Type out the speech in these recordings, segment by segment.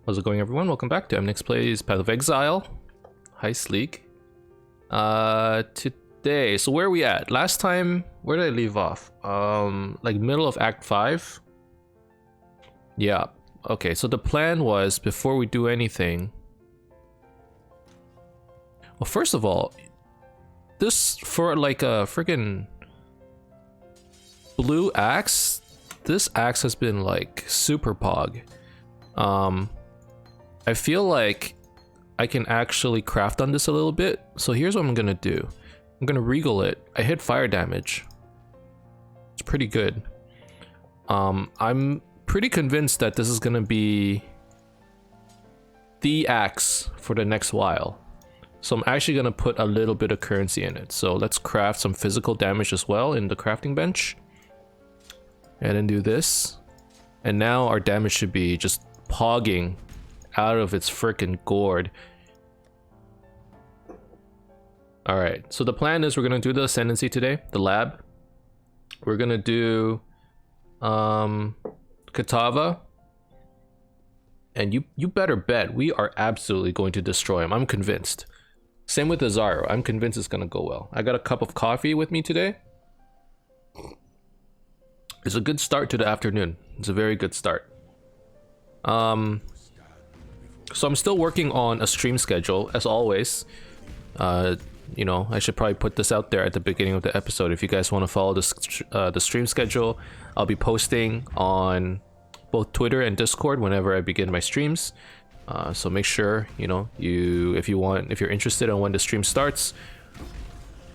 How's it going, everyone? Welcome back to Emnix Plays Path of Exile Heist League. Today, so where are we at? Last time, where did I leave off? Like middle of Act 5? Yeah, okay, so the plan was, before we do anything... Well, first of all, this, for like a freaking blue axe, this axe has been like super pog. I feel like I can actually craft on this a little bit. So here's what I'm gonna do. I'm gonna regal it. I hit fire damage. It's pretty good. I'm pretty convinced that this is gonna be the axe for the next while. So I'm actually gonna put a little bit of currency in it. So let's craft some physical damage as well in the crafting bench. And then do this. And now our damage should be just pogging out of its freaking gourd. Alright, so the plan is we're gonna do the ascendancy today, the lab. We're gonna do Katava. And you better bet we are absolutely going to destroy him. I'm convinced. Same with Azaro. I'm convinced it's gonna go well. I got a cup of coffee with me today. It's a good start to the afternoon. It's a very good start. So I'm still working on a stream schedule, as always. You know, I should probably put this out there at the beginning of the episode. If you guys want to follow the stream schedule, I'll be posting on both Twitter and Discord whenever I begin my streams. So make sure, you know, if you're interested in when the stream starts,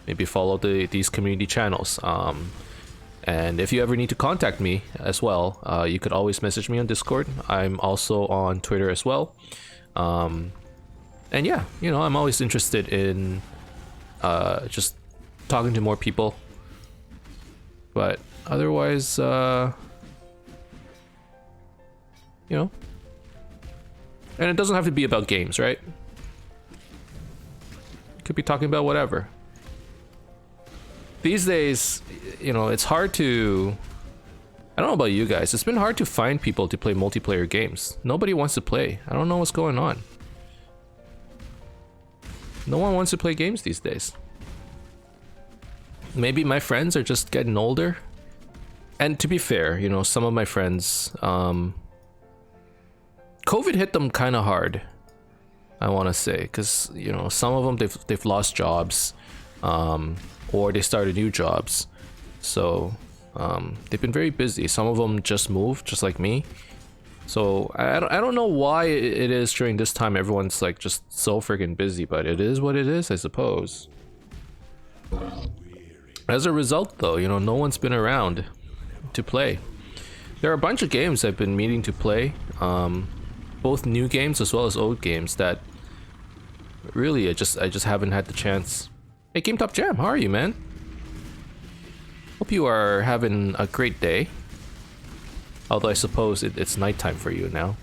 maybe follow these community channels. And if you ever need to contact me as well, you could always message me on Discord. I'm also on Twitter as well. And yeah, you know, I'm always interested in just talking to more people. But otherwise, you know, and it doesn't have to be about games, right? Could be talking about whatever. These days, you know, it's hard to... I don't know about you guys, it's been hard to find people to play multiplayer games. Nobody wants to play. I don't know what's going on. No one wants to play games these days. Maybe my friends are just getting older. And to be fair, you know, some of my friends... COVID hit them kind of hard, I want to say. Because, you know, some of them, they've lost jobs. Or they started new jobs. So they've been very busy. Some of them just moved, just like me. So I don't know why it is during this time everyone's like just so freaking busy, but it is what it is, I suppose. As a result though, you know, no one's been around to play. There are a bunch of games I've been meaning to play, both new games as well as old games that really I just haven't had the chance. Hey, Game Top Jam, how are you, man? Hope you are having a great day. Although I suppose it's nighttime for you now.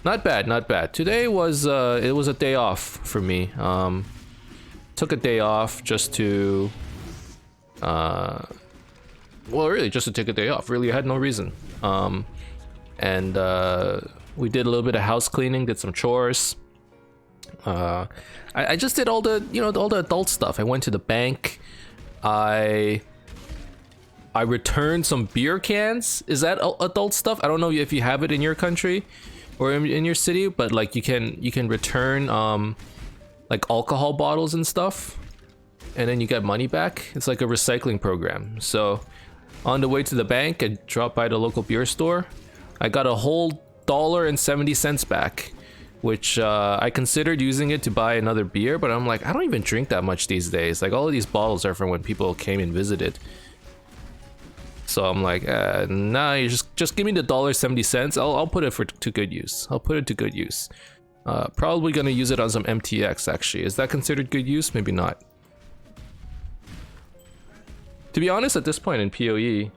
Not bad, not bad. Today was it was a day off for me. Took a day off just to well, really just to take a day off. Really, I had no reason. And we did a little bit of house cleaning, did some chores. I just did all the, you know, all the adult stuff. I went to the bank. I returned some beer cans. Is that adult stuff? I don't know if you have it in your country or in your city, but like you can return like alcohol bottles and stuff, and then you get money back. It's like a recycling program. So on the way to the bank, I dropped by the local beer store. I got a whole $1.70 back, which I considered using it to buy another beer, but I'm like, I don't even drink that much these days. Like, all of these bottles are from when people came and visited. So I'm like, nah, you just give me the $1.70. I'll put it to good use. I'll put it to good use. Probably gonna use it on some MTX, actually. Is that considered good use? Maybe not. To be honest, at this point in PoE,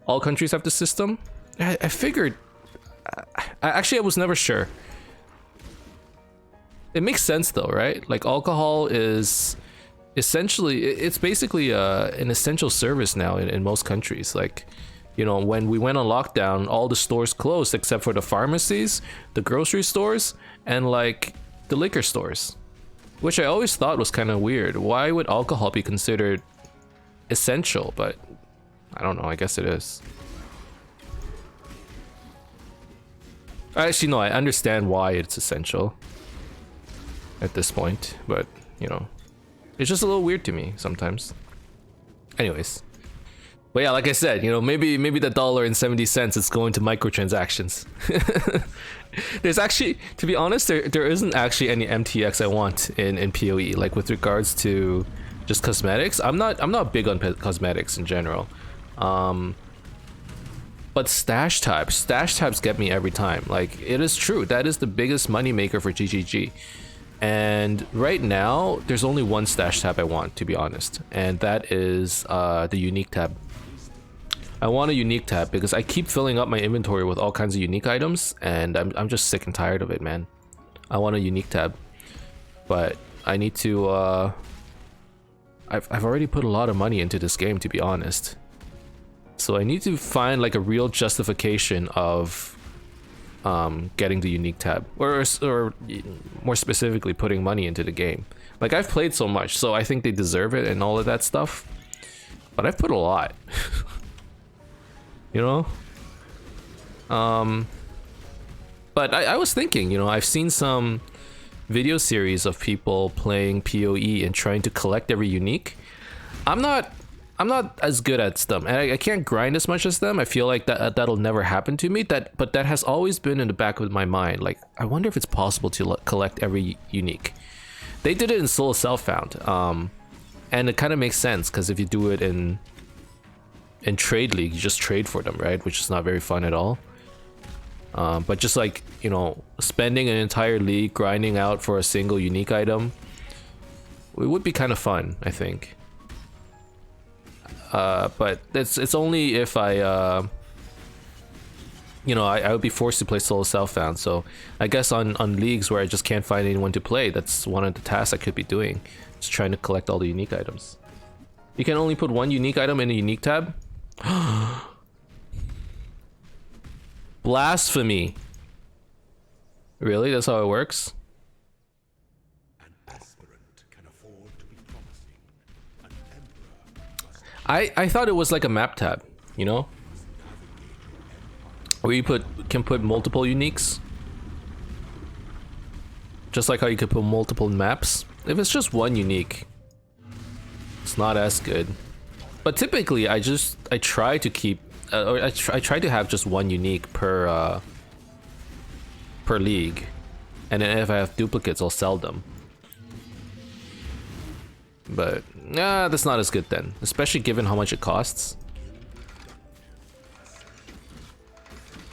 all countries have the system. I figured... Actually, I was never sure. It makes sense though, right? Like, alcohol is essentially, it's basically an essential service now in most countries. Like, You know, when we went on lockdown, all the stores closed except for the pharmacies, the grocery stores, and like the liquor stores, which I always thought was kind of weird. Why would alcohol be considered essential? But I don't know, I guess it is. Actually, no, I understand why it's essential at this point, but you know, it's just a little weird to me sometimes. Anyways. But yeah, like I said, you know, maybe the $1.70 is going to microtransactions. There's actually, to be honest, there isn't actually any MTX I want in PoE. Like with regards to just cosmetics, I'm not big on cosmetics in general. But stash tabs get me every time. Like, it is true, that is the biggest money maker for GGG. And right now, there's only one stash tab I want, to be honest, and that is the unique tab. I want a unique tab because I keep filling up my inventory with all kinds of unique items, and I'm just sick and tired of it, man. I want a unique tab, but I need to. I've already put a lot of money into this game, to be honest. So I need to find like a real justification of getting the unique tab, or more specifically, putting money into the game. Like, I've played so much, so I think they deserve it and all of that stuff. But I've put a lot. You know? But I was thinking, you know, I've seen some video series of people playing PoE and trying to collect every unique. I'm not as good at them, and I can't grind as much as them. I feel like that'll never happen to me. But that has always been in the back of my mind. Like, I wonder if it's possible to collect every unique. They did it in Solo Self-Found, and it kind of makes sense because if you do it in Trade League, you just trade for them, right? Which is not very fun at all. But just like, you know, spending an entire league grinding out for a single unique item, it would be kind of fun, I think. But it's only if I, you know, I would be forced to play Solo Self-Found. So I guess on leagues where I just can't find anyone to play, that's one of the tasks I could be doing. Just trying to collect all the unique items. You can only put one unique item in a unique tab? Blasphemy. Really? That's how it works? I thought it was like a map tab, you know? Where you can put multiple uniques. Just like how you could put multiple maps. If it's just one unique, it's not as good. But typically, I try to keep, I try to have just one unique per league, and then if I have duplicates, I'll sell them. But nah, that's not as good then, especially given how much it costs.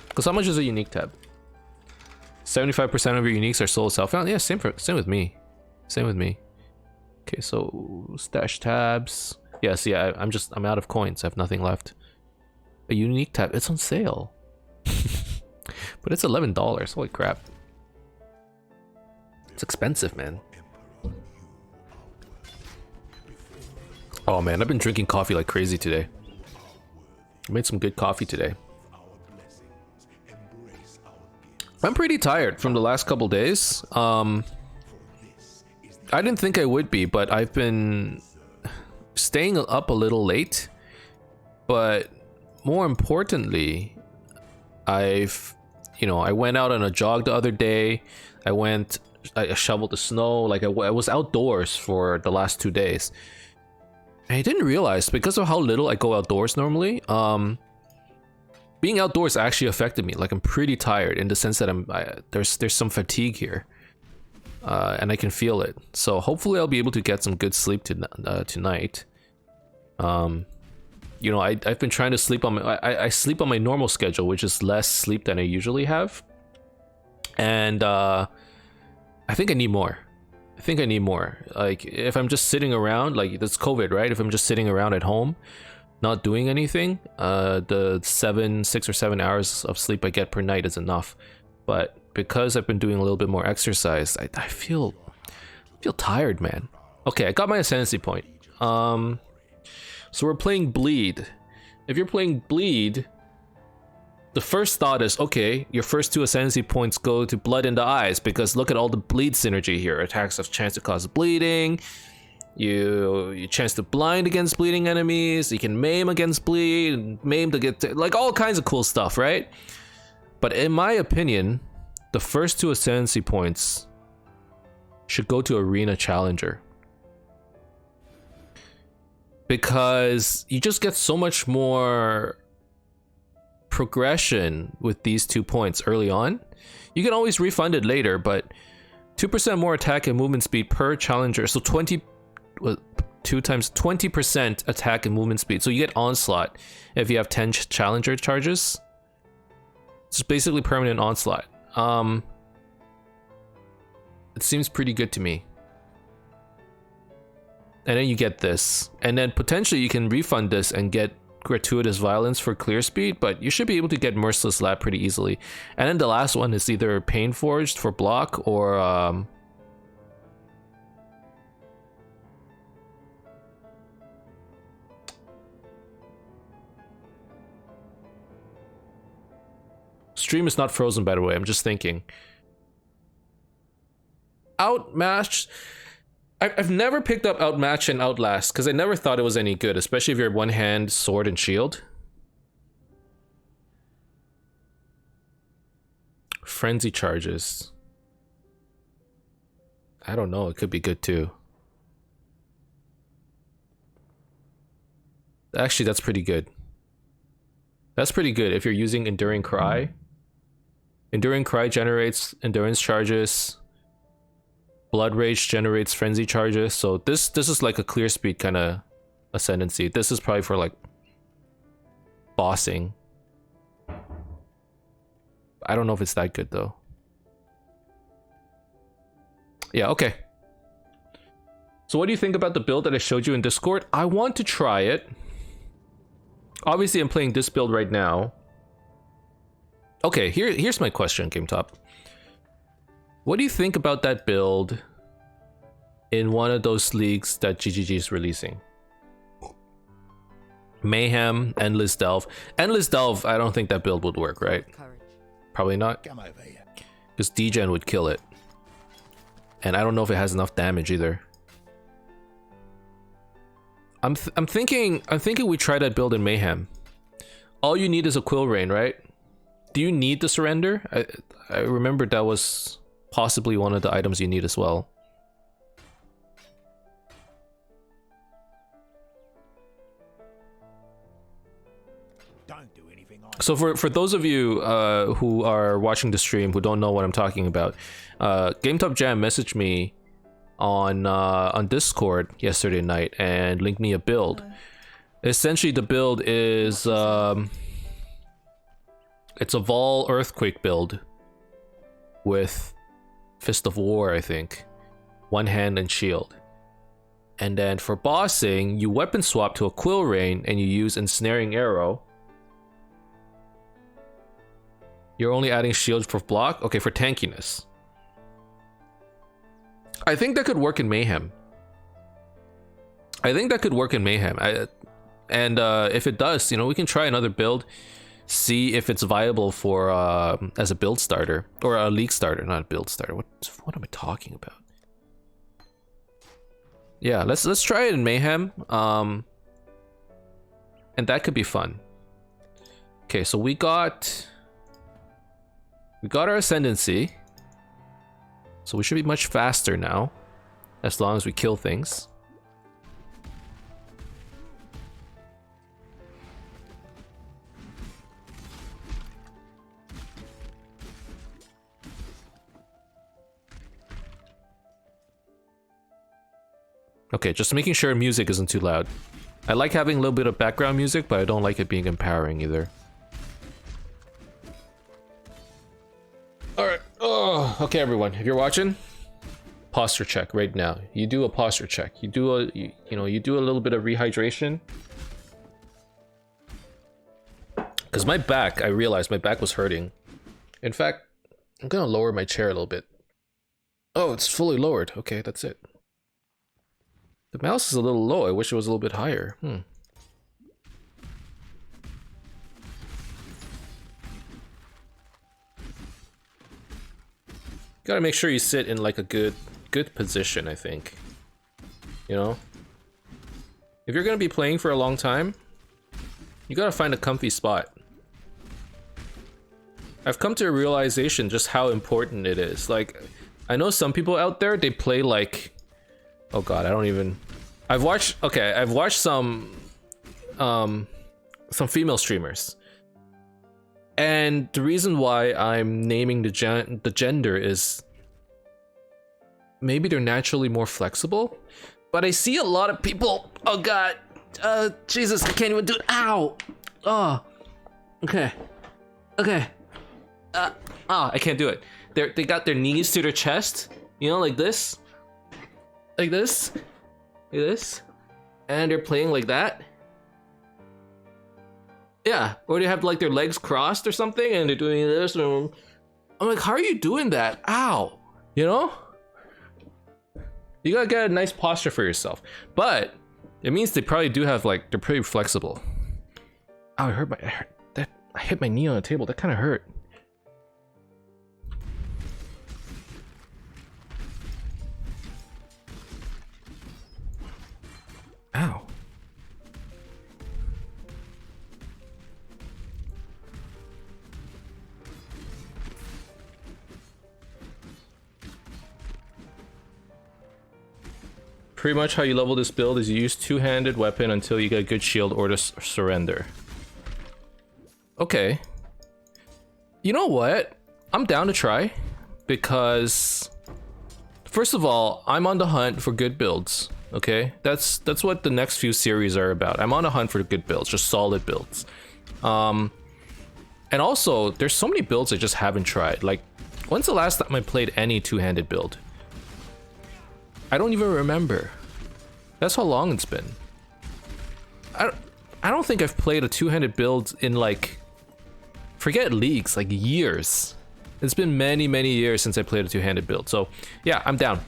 Because how much is a unique tab? 75% of your uniques are Solo Self-Found. Yeah, same with me. Same with me. Okay, so stash tabs. Yes, yeah, I'm out of coins. I have nothing left. A unique tab. It's on sale. But it's $11. Holy crap. It's expensive, man. Oh man, I've been drinking coffee like crazy today. I made some good coffee today. I'm pretty tired from the last couple days. I didn't think I would be, but I've been staying up a little late. But more importantly, I went out on a jog the other day. I shoveled the snow. Like I was outdoors for the last 2 days. I didn't realize, because of how little I go outdoors normally, being outdoors actually affected me. Like, I'm pretty tired in the sense that there's some fatigue here, and I can feel it. So hopefully I'll be able to get some good sleep tonight. You know, I've been trying to sleep on I sleep on my normal schedule, which is less sleep than I usually have, and I think I need more. Like, if I'm just sitting around, like, that's COVID, right? If I'm just sitting around at home, not doing anything, the 6 or 7 hours of sleep I get per night is enough. But because I've been doing a little bit more exercise, I feel tired, man. Okay, I got my ascendancy point. So we're playing Bleed. If you're playing Bleed, the first thought is, okay, your first 2 ascendancy points go to blood in the eyes, because look at all the bleed synergy here. Attacks have chance to cause bleeding. You chance to blind against bleeding enemies. You can maim against bleed, maim to get like all kinds of cool stuff, right? But in my opinion, the first 2 ascendancy points should go to Arena Challenger, because you just get so much more progression with these 2 points early on. You can always refund it later, but 2% more attack and movement speed per challenger, so 2 times 20% attack and movement speed, so you get onslaught if you have 10 challenger charges. It's basically permanent onslaught. It seems pretty good to me. And then you get this, and then potentially you can refund this and get gratuitous violence for clear speed, but you should be able to get merciless lap pretty easily. And then the last one is either pain forged for block or stream is not frozen, by the way, I'm just thinking. Outmatch. I've never picked up Outmatch and Outlast because I never thought it was any good, especially if you're one hand, sword, and shield. Frenzy charges. I don't know, it could be good too. Actually, that's pretty good. That's pretty good if you're using Enduring Cry. Enduring Cry generates endurance charges. Blood Rage generates frenzy charges, so this is like a clear speed kind of ascendancy. This is probably for like bossing. I don't know if it's that good though. Yeah, okay. So what do you think about the build that I showed you in Discord? I want to try it. Obviously, I'm playing this build right now. Okay, here's my question, GameTop. What do you think about that build in one of those leagues that GGG is releasing? Mayhem, Endless Delve. Endless Delve, I don't think that build would work, right? Probably not. Because Degen would kill it. And I don't know if it has enough damage either. I'm thinking we try that build in Mayhem. All you need is a Quill Rain, right? Do you need the Surrender? I remember that was possibly one of the items you need as well. Don't do anything. So for those of you who are watching the stream who don't know what I'm talking about, GameTop Jam messaged me on Discord yesterday night and linked me a build. Essentially, the build is it's a Vol Earthquake build with Fist of War, I think, one hand and shield. And then for bossing, you weapon swap to a Quill Rain and you use Ensnaring Arrow. You're only adding shield for block? Okay, for tankiness. I think that could work in Mayhem. If it does, you know, we can try another build, see if it's viable for as a build starter or a league starter, not a build starter. What am I talking about? Yeah, let's try it in Mayhem. And that could be fun. Okay, so we got our ascendancy. So we should be much faster now, as long as we kill things. Okay, just making sure music isn't too loud. I like having a little bit of background music, but I don't like it being empowering either. Alright, oh, okay everyone, if you're watching, posture check right now. You do a posture check. You do a little bit of rehydration. Because my back, I realized my back was hurting. In fact, I'm gonna lower my chair a little bit. Oh, it's fully lowered. Okay, that's it. The mouse is a little low. I wish it was a little bit higher. Gotta make sure you sit in like a good position, I think. You know? If you're gonna be playing for a long time, you gotta find a comfy spot. I've come to a realization just how important it is. Like, I know some people out there, they play like... Oh god, I don't even... I've watched some female streamers. And the reason why I'm naming the gender is... maybe they're naturally more flexible? But I see a lot of people... Oh god! Jesus, I can't even do it! Ow! Oh! Okay. Okay. I can't do it. They got their knees to their chest, you know, like this. Like this. Like this. And they're playing like that. Yeah, or they have like their legs crossed or something and they're doing this. And I'm like, how are you doing that? Ow! You know? You gotta get a nice posture for yourself. But it means they probably do have like, they're pretty flexible. Oh, I hit my knee on the table. That kind of hurt. Ow. Pretty much how you level this build is you use two-handed weapon until you get a good shield or to surrender. Okay. You know what? I'm down to try because first of all, I'm on the hunt for good builds. Okay, that's what the next few series are about. I'm on a hunt for good builds, just solid builds. And also, there's so many builds I just haven't tried. Like, when's the last time I played any two-handed build? I don't even remember. That's how long it's been. I don't think I've played a two-handed build in like, forget leagues, like years. It's been many years since I played a two-handed build. So yeah, I'm down.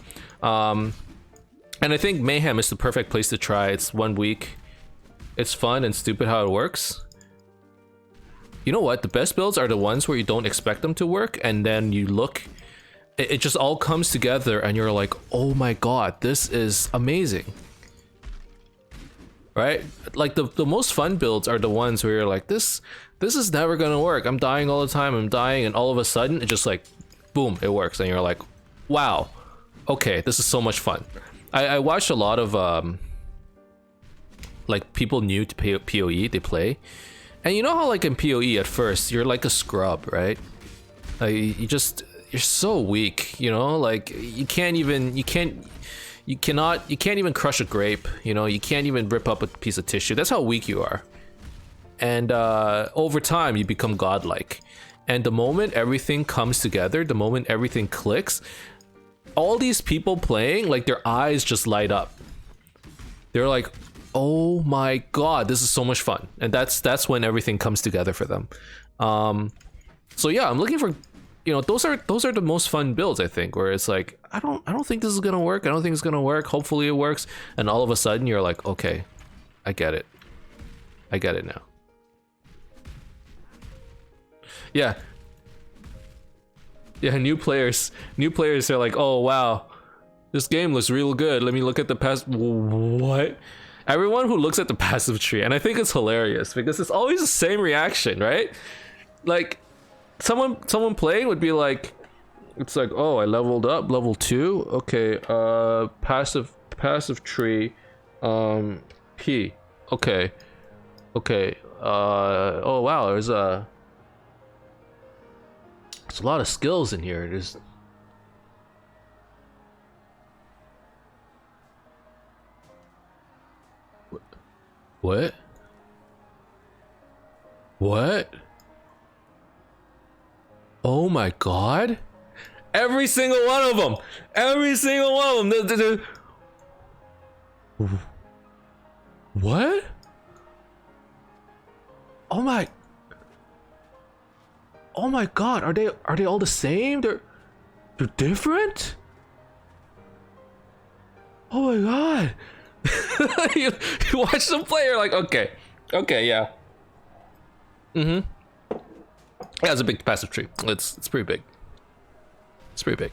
And I think Mayhem is the perfect place to try. It's 1 week. It's fun and stupid how it works. You know what? The best builds are the ones where you don't expect them to work, and then you look, it just all comes together and you're like, oh my god, this is amazing. Right? Like the most fun builds are the ones where you're like, this is never gonna work. I'm dying all the time, I'm dying, and all of a sudden it just like, boom, it works. And you're like, wow, okay, this is so much fun. I watched a lot of like people new to PoE, they play. And you know how like in PoE at first, you're like a scrub, right? You're so weak, you know, like you can't even crush a grape, you know, you can't even rip up a piece of tissue. That's how weak you are. And over time you become godlike. And the moment everything comes together, the moment everything clicks, all these people playing, like their eyes just light up. They're like, oh my god, this is so much fun. And that's when everything comes together for them. So yeah, I'm looking for, you know, those are the most fun builds, I think, where it's like, I don't think this is gonna work. I don't think it's gonna work. Hopefully it works. And all of a sudden you're like, okay, I get it. I get it now. Yeah. Yeah, new players are like, oh wow, this game looks real good. Let me look at the past. What? Everyone who looks at the passive tree, and I think it's hilarious because it's always the same reaction, right? Like, someone playing would be like, it's like, oh, I leveled up, level 2. Okay, passive tree, P. Okay. Oh wow, there's a lot of skills in here. There's what? Oh my god! Every single one of them! What? Oh my god, are they all the same? They're different? Oh my god. you watch them play, you're like, okay, yeah. Yeah, it's a big passive tree. It's pretty big. It's pretty big.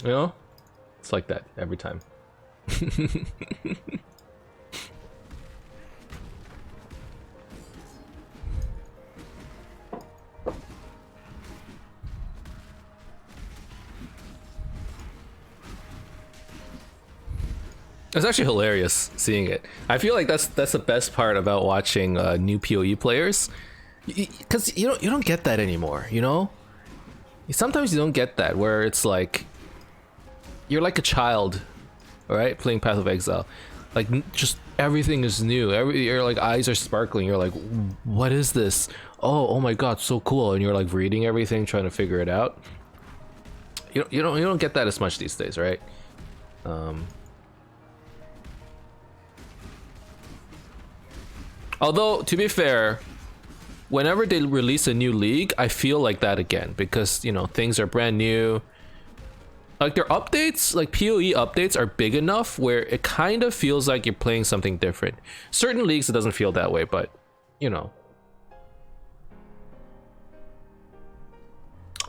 You know? It's like that every time. It's actually hilarious seeing it. I feel like that's the best part about watching new PoE players, because you don't get that anymore. You know, sometimes you don't get that where it's like you're like a child, right? Playing Path of Exile, like just everything is new. Your like eyes are sparkling. You're like, what is this? Oh my god, so cool! And you're like reading everything, trying to figure it out. You don't get that as much these days, right? Although, to be fair, whenever they release a new league, I feel like that again, because, you know, things are brand new. Like, their updates, like PoE updates are big enough where it kind of feels like you're playing something different. Certain leagues, it doesn't feel that way, but, you know.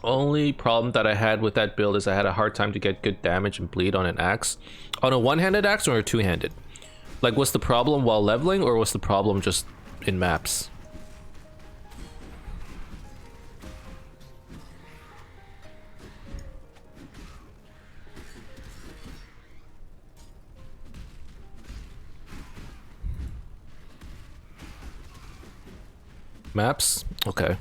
Only problem that I had with that build is I had a hard time to get good damage and bleed on an axe. On a one-handed axe or a two-handed? Like, what's the problem while leveling, or what's the problem just in maps? Maps? Okay.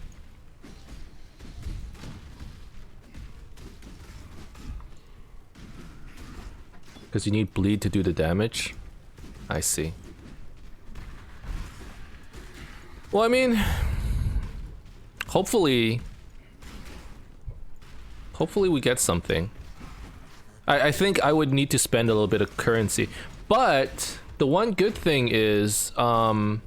Because you need bleed to do the damage? I see. Well, I mean, hopefully we get something. I think I would need to spend a little bit of currency, but the one good thing is playing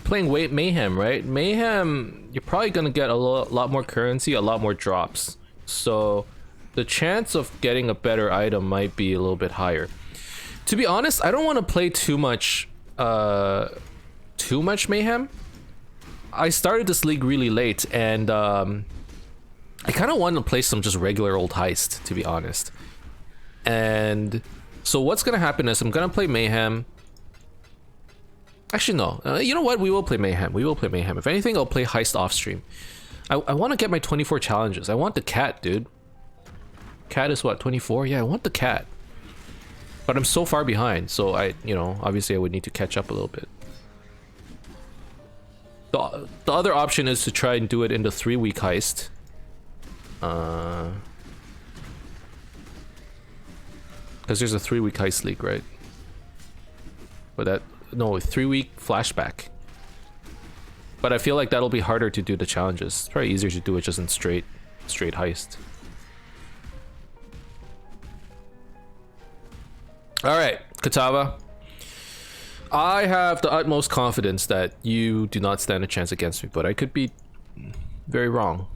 Mayhem, right? Mayhem, you're probably gonna get a lot more currency, a lot more drops, so the chance of getting a better item might be a little bit higher. To be honest, I don't want to play too much Mayhem. I started this league really late, and I kind of want to play some just regular old Heist, to be honest. And so what's gonna happen is I'm gonna play Mayhem. Actually, no. You know what? We will play Mayhem. We will play Mayhem. If anything, I'll play Heist off stream. I want to get my 24 challenges. I want the cat, dude. Cat is what, 24? Yeah, I want the cat. But I'm so far behind, so obviously I would need to catch up a little bit. The other option is to try and do it in the 3-week heist. Because there's a 3-week heist league, right? But that, no, 3-week flashback. But I feel like that'll be harder to do the challenges. It's probably easier to do it just in straight heist. Alright, Katava. I have the utmost confidence that you do not stand a chance against me, but I could be very wrong.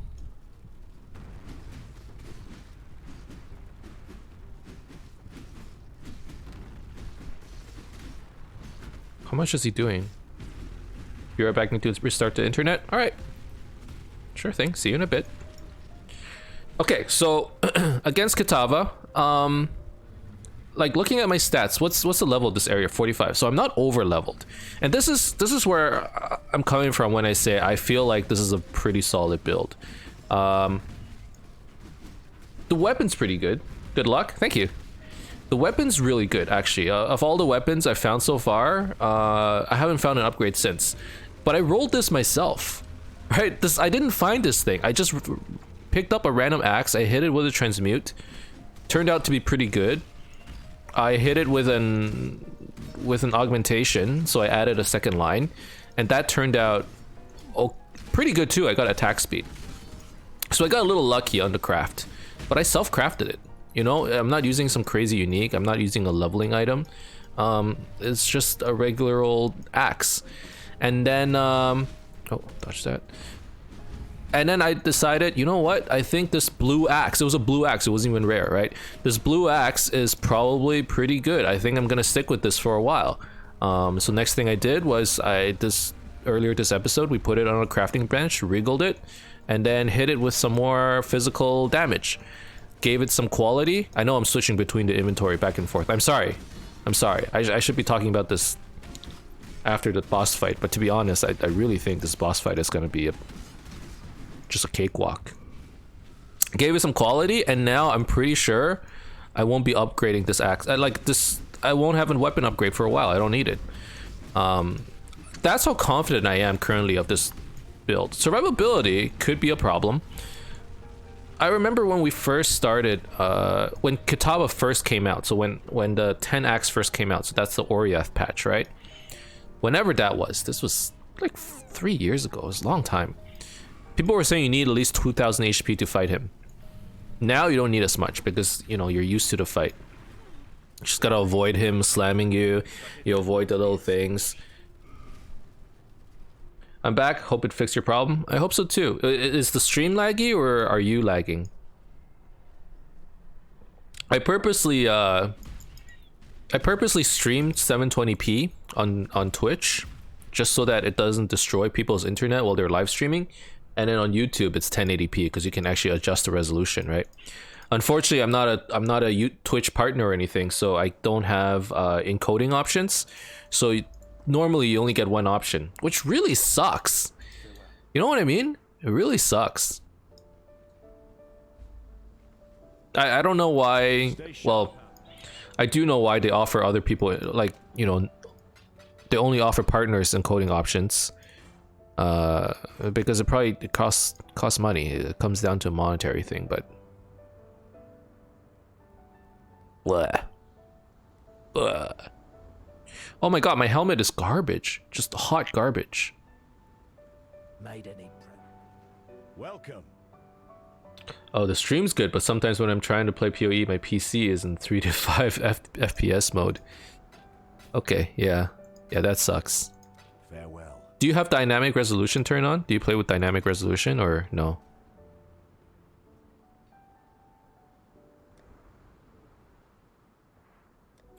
How much is he doing? Be right back, need to restart the internet? Alright. Sure thing, see you in a bit. Okay, so against Katava, like looking at my stats, what's the level of this area? 45. So I'm not over leveled, and this is where I'm coming from when I say I feel like this is a pretty solid build. The weapon's pretty good. Good luck. Thank you. The weapon's really good, actually. Of all the weapons I've found so far, I haven't found an upgrade since. But I rolled this myself, right? I didn't find this thing. I just picked up a random axe. I hit it with a transmute. Turned out to be pretty good. I hit it with an augmentation, so I added a second line, and that turned out pretty good too. I got attack speed, so I got a little lucky on the craft, but I self-crafted it. You know, I'm not using some crazy unique. I'm not using a leveling item. It's just a regular old axe, and then oh, touch that. And then I decided, you know what? I think this blue axe, it was a blue axe, it wasn't even rare, right? This blue axe is probably pretty good. I think I'm gonna stick with this for a while. So next thing I did was earlier this episode, we put it on a crafting bench, wriggled it, and then hit it with some more physical damage. gave it some quality. I know I'm switching between the inventory back and forth. I'm sorry. I'm sorry. I should be talking about this after the boss fight, but to be honest, I really think this boss fight is going to be just a cakewalk. Gave it some quality, and now I'm pretty sure I won't be upgrading this axe. I won't have a weapon upgrade for a while. I don't need it. That's how confident I am currently of this build. Survivability could be a problem. I remember when we first started, when Kitava first came out, so when the 10 axe first came out, so that's the Oriath patch, right? Whenever that was, this was like 3 years ago, it was a long time. People were saying you need at least 2000 HP to fight him. Now you don't need as much because, you know, you're used to the fight. You just gotta avoid him slamming you, you avoid the little things. I'm back, hope it fixed your problem. I hope so too. Is the stream laggy or are you lagging? I purposely streamed 720p on Twitch just so that it doesn't destroy people's internet while they're live streaming, and then on YouTube it's 1080p because you can actually adjust the resolution, right? Unfortunately, I'm not a Twitch partner or anything, so I don't have encoding options. So normally you only get one option, which really sucks. You know what I mean? It really sucks. I don't know why. Well, I do know why they offer other people, like, you know, they only offer partners encoding options. Because it costs money. It comes down to a monetary thing, but bleh. Bleh. Oh my god, my helmet is garbage. Just hot garbage. Welcome. Oh, the stream's good, but sometimes when I'm trying to play PoE, my PC is in 3 to 5 FPS mode. Okay, yeah. Yeah, that sucks. Farewell. Do you have dynamic resolution turned on? Do you play with dynamic resolution or no?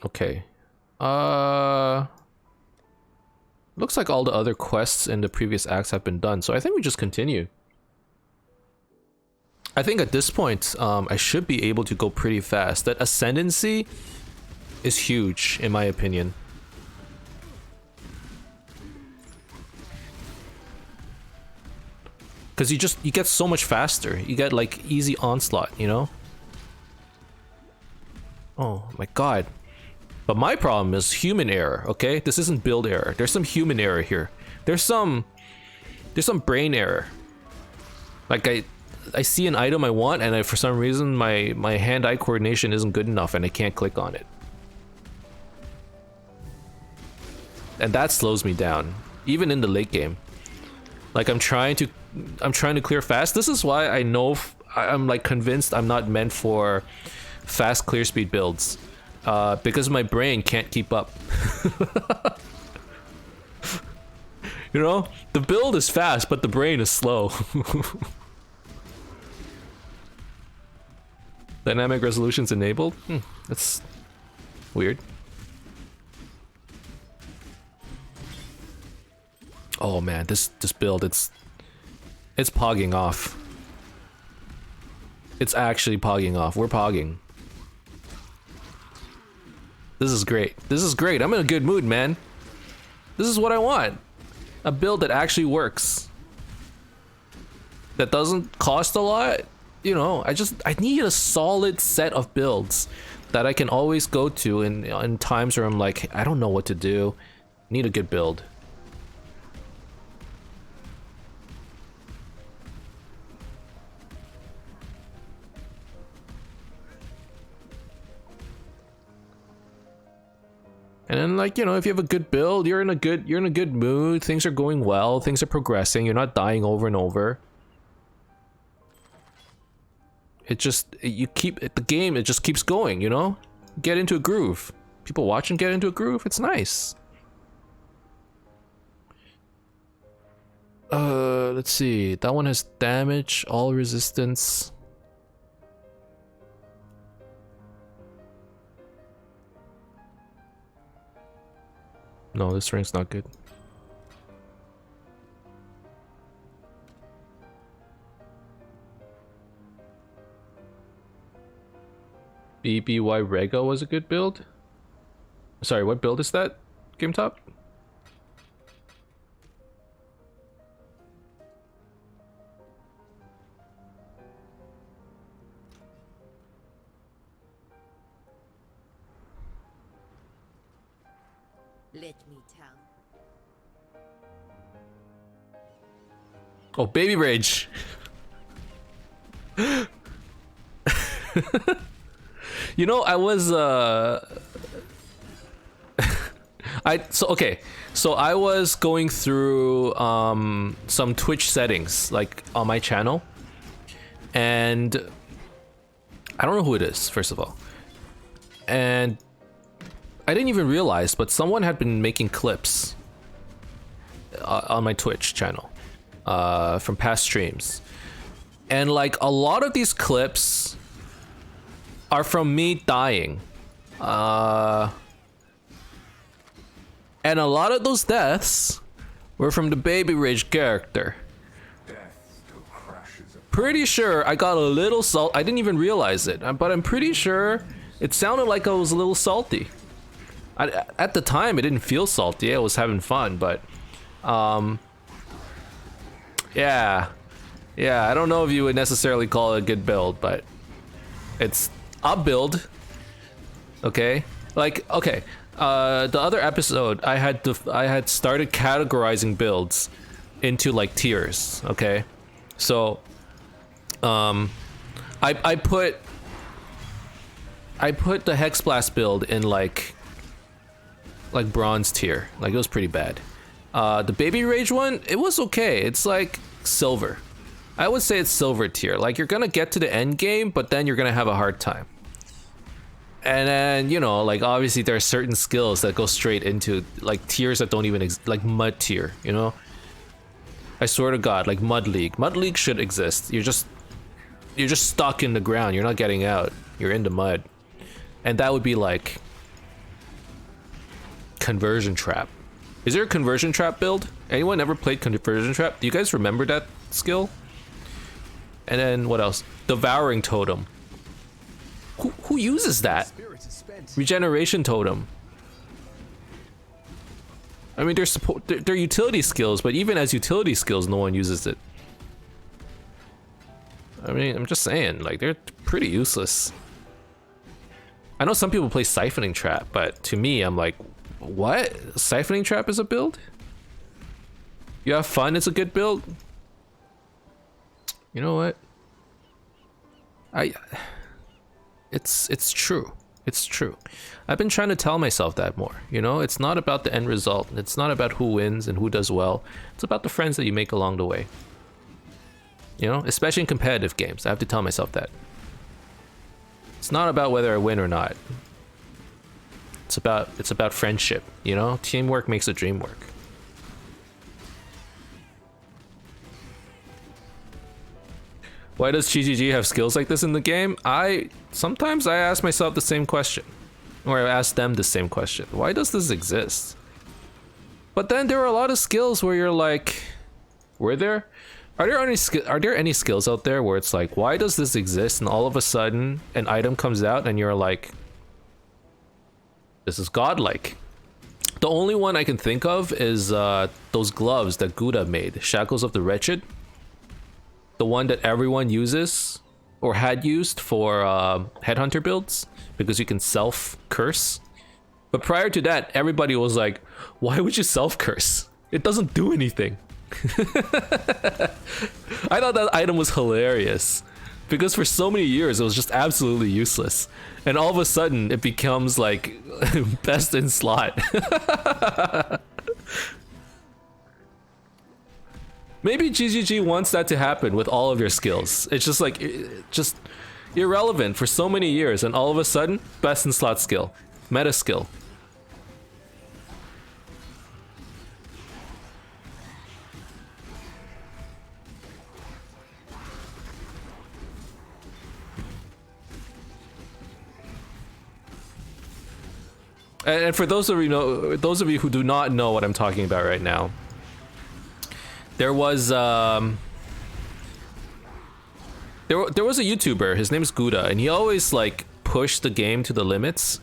Okay. Looks like all the other quests in the previous acts have been done, so I think we just continue. I think at this point, I should be able to go pretty fast. That ascendancy is huge, in my opinion. Because you get so much faster. You get like easy onslaught, you know? Oh my god. But my problem is human error, okay? This isn't build error. There's some human error here. There's some brain error. Like I see an item I want, and for some reason my hand-eye coordination isn't good enough and I can't click on it. And that slows me down, even in the late game. Like I'm trying to clear fast. This is why I know I'm like convinced I'm not meant for fast clear speed builds. Because my brain can't keep up. You know, the build is fast, but the brain is slow. Dynamic resolution's enabled? That's weird. Oh man, this build, it's pogging off. It's actually pogging off. We're pogging. This is great. This is great. I'm in a good mood, man. This is what I want. A build that actually works. That doesn't cost a lot. You know, I need a solid set of builds that I can always go to in times where I'm like, I don't know what to do. Need a good build. And then, like, you know, if you have a good build, you're in a good mood, things are going well, things are progressing, you're not dying over and over. It just, the game, it just keeps going, you know? Get into a groove. People watch and get into a groove, it's nice. Let's see, that one has damage, all resistance. No, this ring's not good. BBY Rego was a good build. Sorry, what build is that? Game Top? Let me tell. Oh, Baby Rage. You know, I was so I was going through some Twitch settings like on my channel, and I don't know who it is, first of all, and I didn't even realize, but someone had been making clips on my Twitch channel from past streams, and like a lot of these clips are from me dying, and a lot of those deaths were from the Baby Rage character. Pretty sure I got a little salt. I didn't even realize it, but I'm pretty sure it sounded like I was a little salty. At the time, it didn't feel salty. I was having fun, but yeah, I don't know if you would necessarily call it a good build, but it's a build. Okay, like, okay, the other episode I had started categorizing builds into like tiers. Okay, so I put the Hex Blast build in like bronze tier. Like, it was pretty bad. The Baby Rage one, it was okay. It's like silver. I would say it's silver tier. Like, you're gonna get to the end game, but then you're gonna have a hard time. And then, you know, like, obviously there are certain skills that go straight into like tiers that don't even like mud tier, you know? I swear to God, like Mud League. Mud League should exist. You're just stuck in the ground. You're not getting out. You're in the mud. And that would be like Conversion Trap. Is there a Conversion Trap build? Anyone ever played Conversion Trap? Do you guys remember that skill? And then what else? Devouring Totem. Who uses that? Regeneration Totem. I mean, they're utility skills, but even as utility skills, no one uses it. I mean, I'm just saying, like, they're pretty useless. I know some people play Siphoning Trap, but to me, I'm like, what? Siphoning Trap is a build? You have fun, it's a good build? You know what? It's true. It's true. I've been trying to tell myself that more, you know? It's not about the end result. It's not about who wins and who does well. It's about the friends that you make along the way. You know? Especially in competitive games. I have to tell myself that. It's not about whether I win or not. It's about friendship, you know? Teamwork makes the dream work. Why does GGG have skills like this in the game? Sometimes I ask myself the same question. Or I ask them the same question. Why does this exist? But then there are a lot of skills where you're like, are there any skills out there where it's like, why does this exist? And all of a sudden an item comes out and you're like, this is godlike. The only one I can think of is those gloves that Gouda made, Shackles of the Wretched. The one that everyone uses or had used for headhunter builds because you can self-curse. But prior to that, everybody was like, why would you self-curse? It doesn't do anything. I thought that item was hilarious because for so many years it was just absolutely useless. And all of a sudden it becomes like best in slot. Maybe GGG wants that to happen with all of your skills. It's just like, just irrelevant for so many years, and all of a sudden, best in slot skill, meta skill. And for those of you who do not know what I'm talking about right now, there was a YouTuber, his name is Gouda, and he always like push the game to the limits.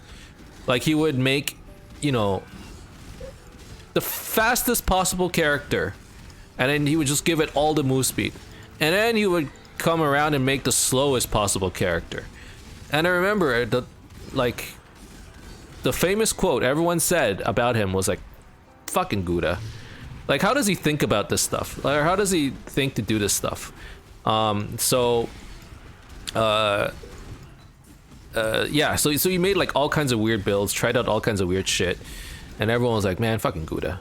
Like he would make, you know, the fastest possible character, and then he would just give it all the move speed, and then he would come around and make the slowest possible character. And I remember the famous quote everyone said about him was like, "Fucking Gouda." Like, how does he think about this stuff? Or how does he think to do this stuff? Yeah, so you made like all kinds of weird builds, tried out all kinds of weird shit, and everyone was like, man, fucking Gouda.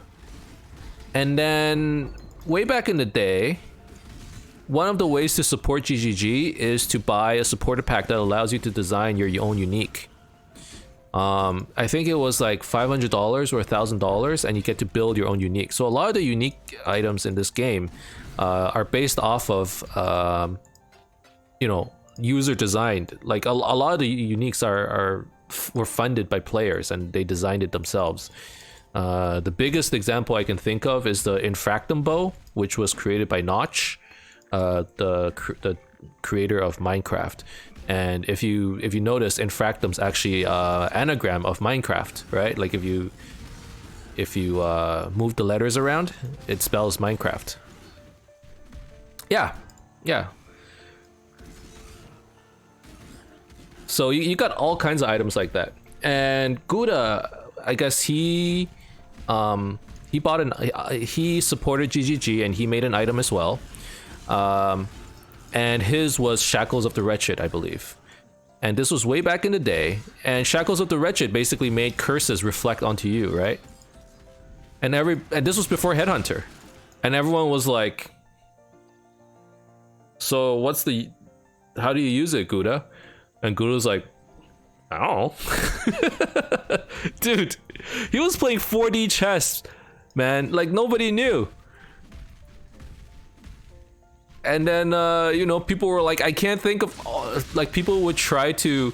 And then way back in the day, one of the ways to support GGG is to buy a supporter pack that allows you to design your own unique. I think it was like $500 or $1,000, and you get to build your own unique. So a lot of the unique items in this game are based off of, you know, user designed. Like a lot of the uniques were funded by players, and they designed it themselves. The biggest example I can think of is the Infractum bow, which was created by Notch, the creator of Minecraft. And if you notice, Infractum's actually anagram of Minecraft, right? Like if you move the letters around, it spells Minecraft. Yeah. So you got all kinds of items like that. And Gouda, I guess he supported GGG, and he made an item as well. And his was Shackles of the Wretched, I believe. And this was way back in the day. And Shackles of the Wretched basically made curses reflect onto you, right? And this was before Headhunter. And everyone was like, so how do you use it, Gouda? And Gouda's like, I don't know. Dude, he was playing 4D chess, man. Like, nobody knew. And then, you know, people were like, I can't think of, like, people would try to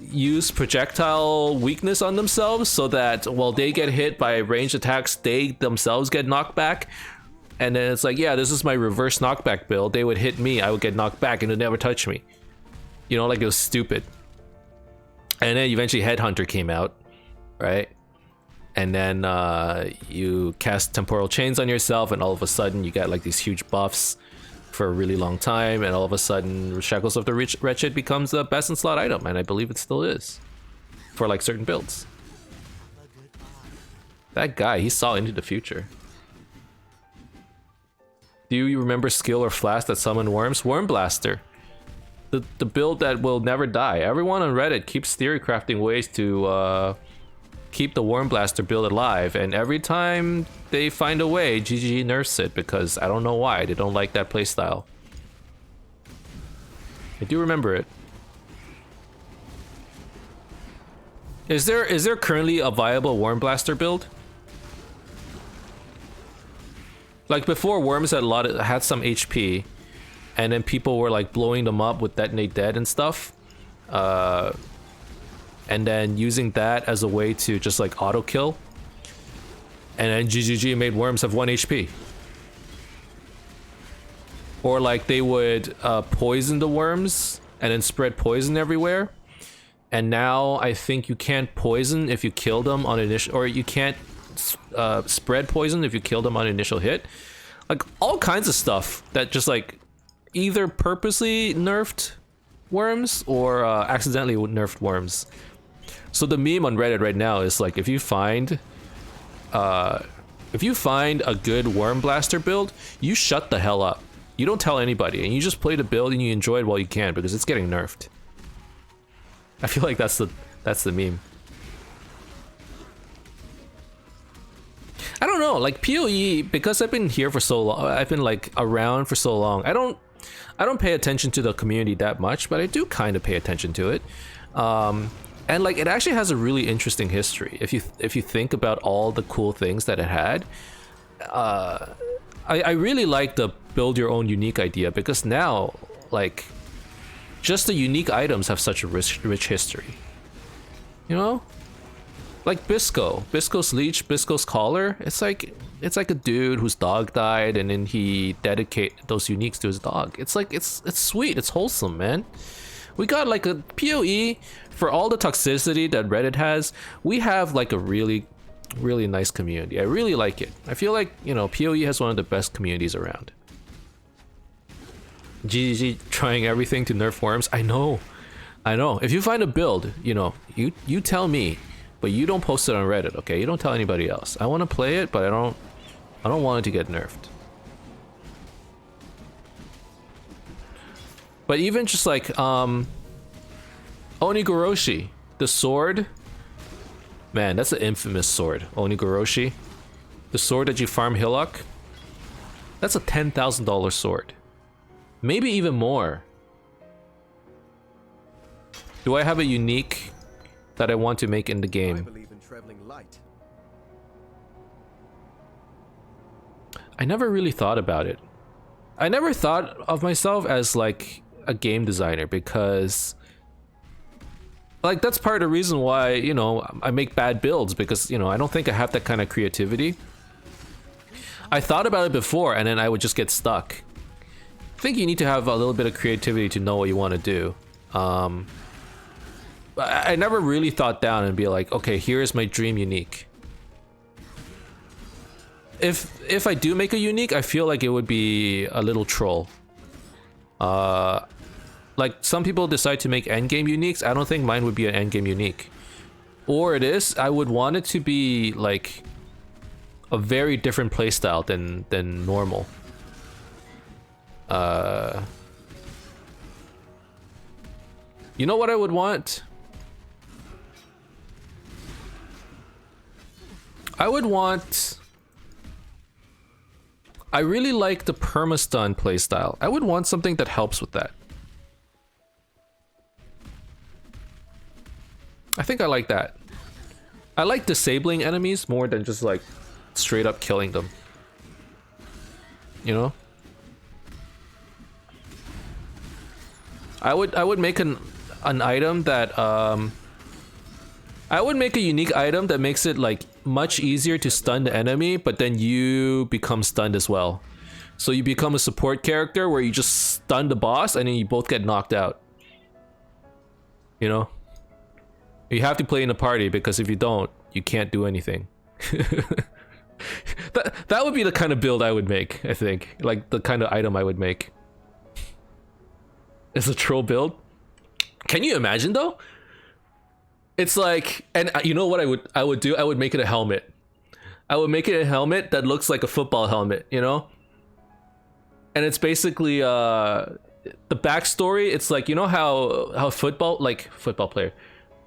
use projectile weakness on themselves so that while they get hit by ranged attacks, they themselves get knocked back. And then it's like, yeah, this is my reverse knockback build. They would hit me, I would get knocked back, and it would never touch me. You know, like, it was stupid. And then eventually Headhunter came out, right? And then you cast Temporal Chains on yourself, and all of a sudden you get like these huge buffs for a really long time, and all of a sudden Shackles of the Wretched becomes the best in slot item, and I believe it still is for like certain builds. That guy, he saw into the future. Do you remember skill or flash that summon worms? Worm Blaster. The build that will never die. Everyone on Reddit keeps theory crafting ways to keep the Worm Blaster build alive, and every time they find a way, GG nerfs it because I don't know why. They don't like that playstyle. I do remember it. Is there currently a viable Worm Blaster build? Like before, worms had some HP, and then people were like blowing them up with Detonate Dead and stuff. And then using that as a way to just like auto kill. And then GGG made worms have 1 HP. Or like they would poison the worms and then spread poison everywhere. And now I think you can't poison if you kill them on initial, or you can't spread poison if you kill them on initial hit. Like all kinds of stuff that just like either purposely nerfed worms or accidentally nerfed worms. So the meme on Reddit right now is like, if you find a good Worm Blaster build, you shut the hell up. You don't tell anybody, and you just play the build and you enjoy it while you can, because it's getting nerfed. I feel like that's the meme. I don't know, like PoE, because I've been here for so long, I've been like around for so long. I don't pay attention to the community that much, but I do kind of pay attention to it. And like it actually has a really interesting history if you think about all the cool things that it had. I really like the build your own unique idea, because now like just the unique items have such a rich history. You know? Like Bisco's Leech, Bisco's Collar, it's like a dude whose dog died and then he dedicated those uniques to his dog. It's like it's sweet, it's wholesome, man. We got like a PoE for all the toxicity that Reddit has. We have like a really nice community. I really like it. I feel like, you know, PoE has one of the best communities around. GGG trying everything to nerf worms. I know. If you find a build, you know, you tell me, but you don't post it on Reddit, okay? You don't tell anybody else. I want to play it, but I don't want it to get nerfed. But even just like Onigoroshi, the sword. Man, that's an infamous sword, Onigoroshi. The sword that you farm Hillock. That's a $10,000 sword. Maybe even more. Do I have a unique that I want to make in the game? I believe in traveling light. I never really thought about it. I never thought of myself as like a game designer because like that's part of the reason why, you know, I make bad builds because, you know, I don't think I have that kind of creativity. I thought about it before and then I would just get stuck. I think you need to have a little bit of creativity to know what you want to do. I never really thought down and be like, okay, here's my dream unique. If I do make a unique, I feel like it would be a little troll. Like some people decide to make endgame uniques. I don't think mine would be an endgame unique. Or it is. I would want it to be like a very different playstyle than normal. You know what I would want? I really like the perma-stun playstyle. I would want something that helps with that. I think I like that. I like disabling enemies more than just like straight up killing them. You know? I would make an item that I would make a unique item that makes it like much easier to stun the enemy, but then you become stunned as well. So you become a support character where you just stun the boss and then you both get knocked out. You know? You have to play in a party because if you don't, you can't do anything. That would be the kind of build I would make, I think. Like the kind of item I would make. It's a troll build. Can you imagine though? It's like, and you know what I would do? I would make it a helmet. I would make it a helmet that looks like a football helmet, you know? And it's basically the backstory. It's like, you know how football player,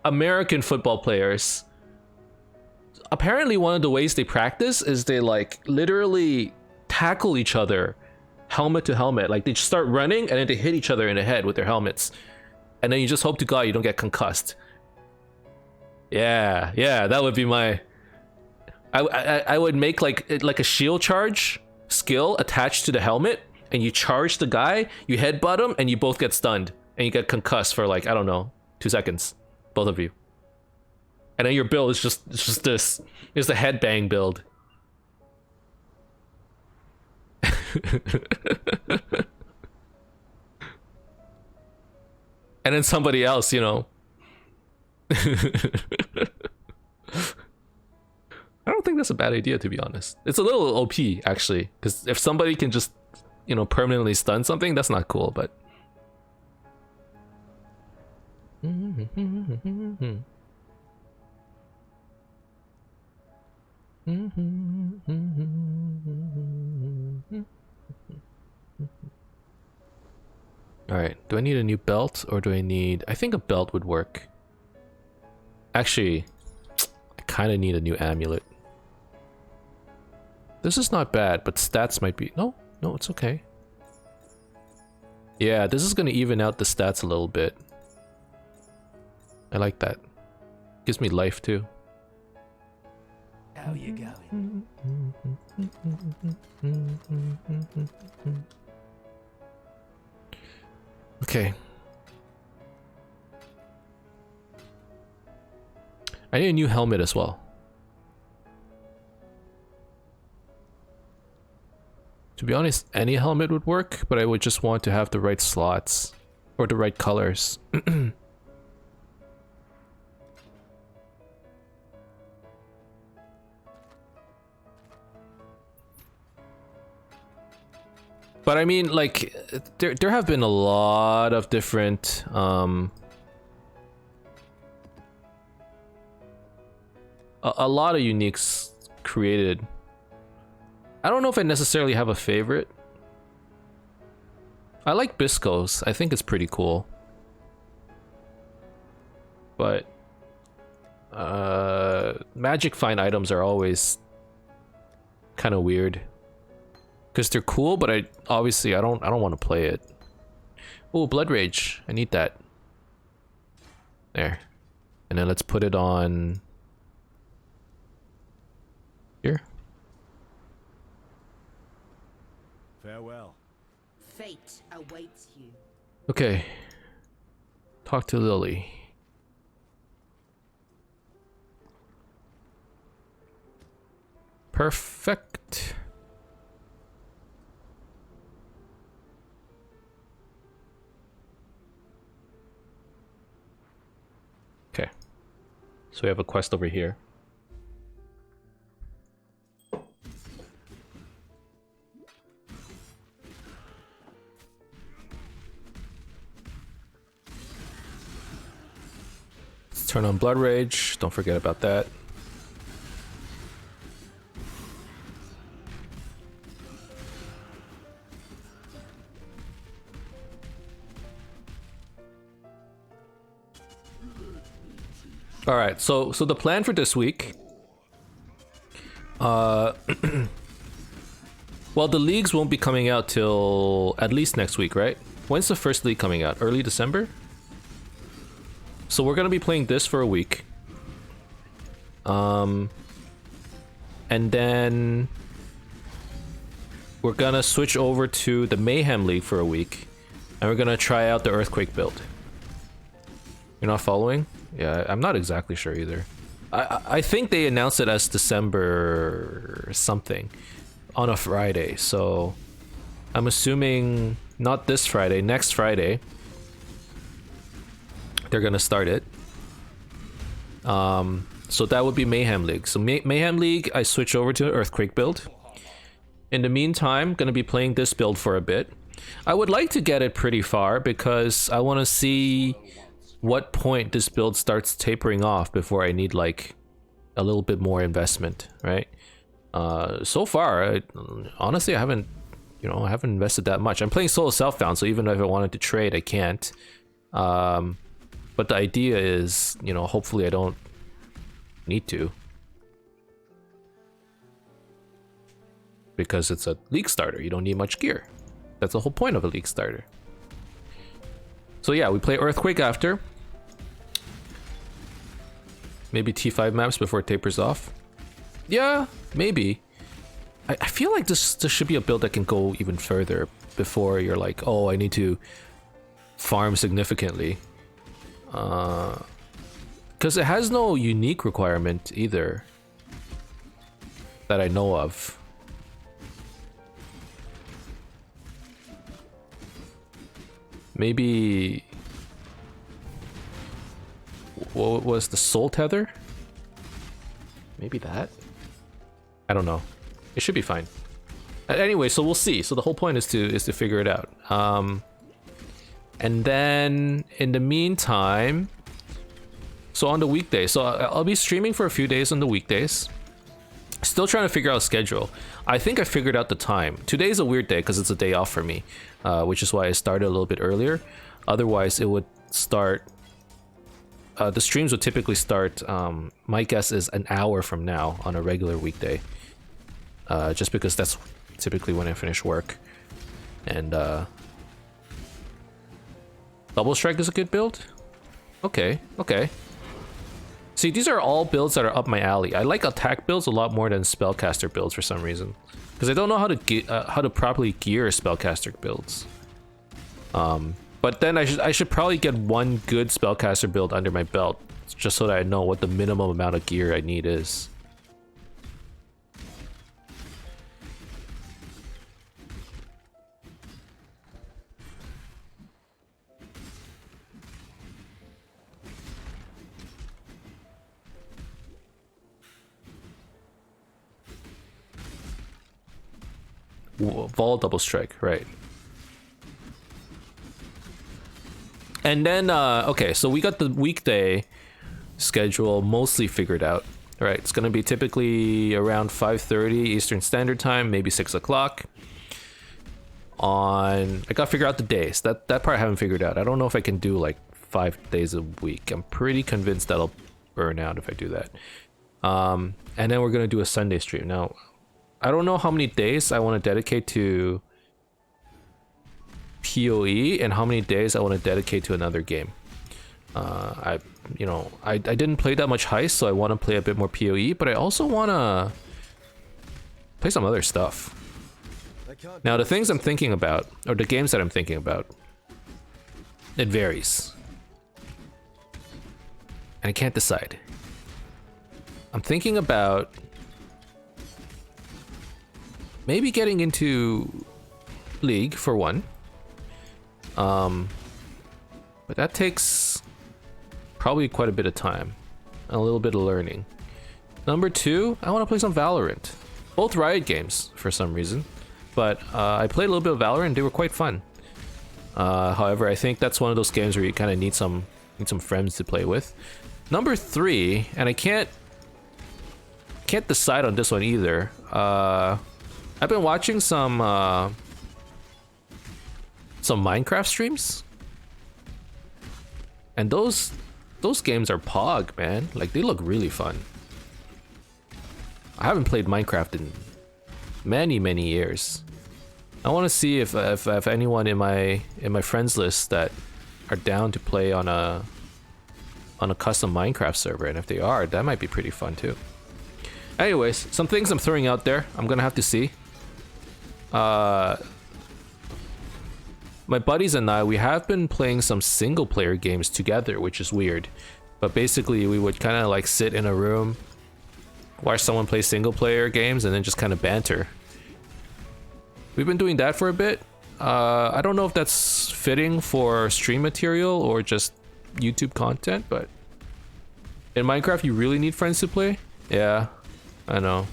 American football players, apparently one of the ways they practice is they like literally tackle each other helmet to helmet. Like they just start running and then they hit each other in the head with their helmets. And then you just hope to God you don't get concussed. Yeah, that would be my... I would make like a shield charge skill attached to the helmet, and you charge the guy, you headbutt him, and you both get stunned, and you get concussed for like, I don't know, 2 seconds, both of you. And then your build is just this. It's the headbang build. And then somebody else, you know. I don't think that's a bad idea, to be honest. It's a little OP, actually, because if somebody can just, you know, permanently stun something, that's not cool, but... Alright, do I need a new belt, or do I need... I think a belt would work. Actually, I kind of need a new amulet. This is not bad, but stats might be... No, it's okay. Yeah, this is going to even out the stats a little bit. I like that. Gives me life, too. How you going? Okay. I need a new helmet as well. To be honest, any helmet would work, but I would just want to have the right slots. Or the right colors. But I mean, like, there have been a lot of different a lot of uniques created. I don't know if I necessarily have a favorite. I like Bisco's. I think it's pretty cool. But magic find items are always kind of weird. Cause they're cool, but I don't want to play it. Oh, Blood Rage. I need that. There. And then let's put it on here. Farewell. Fate awaits you. Okay. Talk to Lily. Perfect. Okay. So we have a quest over here. Let's turn on Blood Rage. Don't forget about that. All right, so the plan for this week, well, the leagues won't be coming out till at least next week, right? When's the first league coming out? Early December? So we're gonna be playing this for a week, and then we're gonna switch over to the Mayhem League for a week, and we're gonna try out the Earthquake build. You're not following? Yeah, I'm not exactly sure either. I think they announced it as December something on a Friday, so I'm assuming not this Friday, next Friday they're gonna start it. So that would be Mayhem League. So Mayhem League, I switch over to Earthquake build. In the meantime, gonna be playing this build for a bit. I would like to get it pretty far because I want to see what point this build starts tapering off before I need like a little bit more investment, right? So far, honestly, I haven't invested that much. I'm playing solo self-found, so even if I wanted to trade, I can't. But the idea is, hopefully I don't need to, because it's a league starter. You don't need much gear. That's the whole point of a league starter. So yeah, we play Earthquake after. Maybe T5 maps before it tapers off. Yeah, maybe. I feel like this should be a build that can go even further before you're like, oh, I need to farm significantly. Because it has no unique requirement either that I know of. Maybe... what was the Soul Tether? Maybe that? I don't know. It should be fine. Anyway, so we'll see. So the whole point is to figure it out. And then in the meantime, so on the weekdays, so I'll be streaming for a few days on the weekdays. Still trying to figure out a schedule. I think I figured out the time. Today's a weird day because it's a day off for me, which is why I started a little bit earlier. Otherwise, it would start... the streams would typically start, my guess is an hour from now on a regular weekday. Just because that's typically when I finish work. And Double Strike is a good build? Okay, okay. See, these are all builds that are up my alley. I like attack builds a lot more than spellcaster builds for some reason. Because I don't know how to properly gear spellcaster builds. But then I should probably get one good spellcaster build under my belt, just so that I know what the minimum amount of gear I need is. Vol double strike, right. And then, okay, so we got the weekday schedule mostly figured out. Right, it's gonna be typically around 5:30 Eastern Standard Time, maybe 6 o'clock. I gotta figure out the days. That part I haven't figured out. I don't know if I can do like 5 days a week. I'm pretty convinced that'll burn out if I do that. And then we're gonna do a Sunday stream. Now, I don't know how many days I want to dedicate to PoE and how many days I want to dedicate to another game. I didn't play that much Heist, so I want to play a bit more PoE, but I also want to play some other stuff. Now, the things I'm thinking about, or the games that I'm thinking about, it varies. And I can't decide. I'm thinking about maybe getting into League for one. But that takes probably quite a bit of time and a little bit of learning. Number two, I want to play some Valorant. Both Riot games for some reason, but I played a little bit of Valorant and they were quite fun. However, I think that's one of those games where you kind of need some friends to play with. Number three, and I can't decide on this one either. I've been watching some Minecraft streams, and those games are pog, man. Like, they look really fun. I haven't played Minecraft in many years. I want to see if anyone in my friends list that are down to play on a custom Minecraft server, and if they are, that might be pretty fun too. Anyways, some things I'm throwing out there. I'm gonna have to see. My buddies and I, we have been playing some single player games together, which is weird. But basically, we would kind of like sit in a room, watch someone play single player games, and then just kind of banter. We've been doing that for a bit. I don't know if that's fitting for stream material or just YouTube content, but in Minecraft, you really need friends to play. Yeah, I know.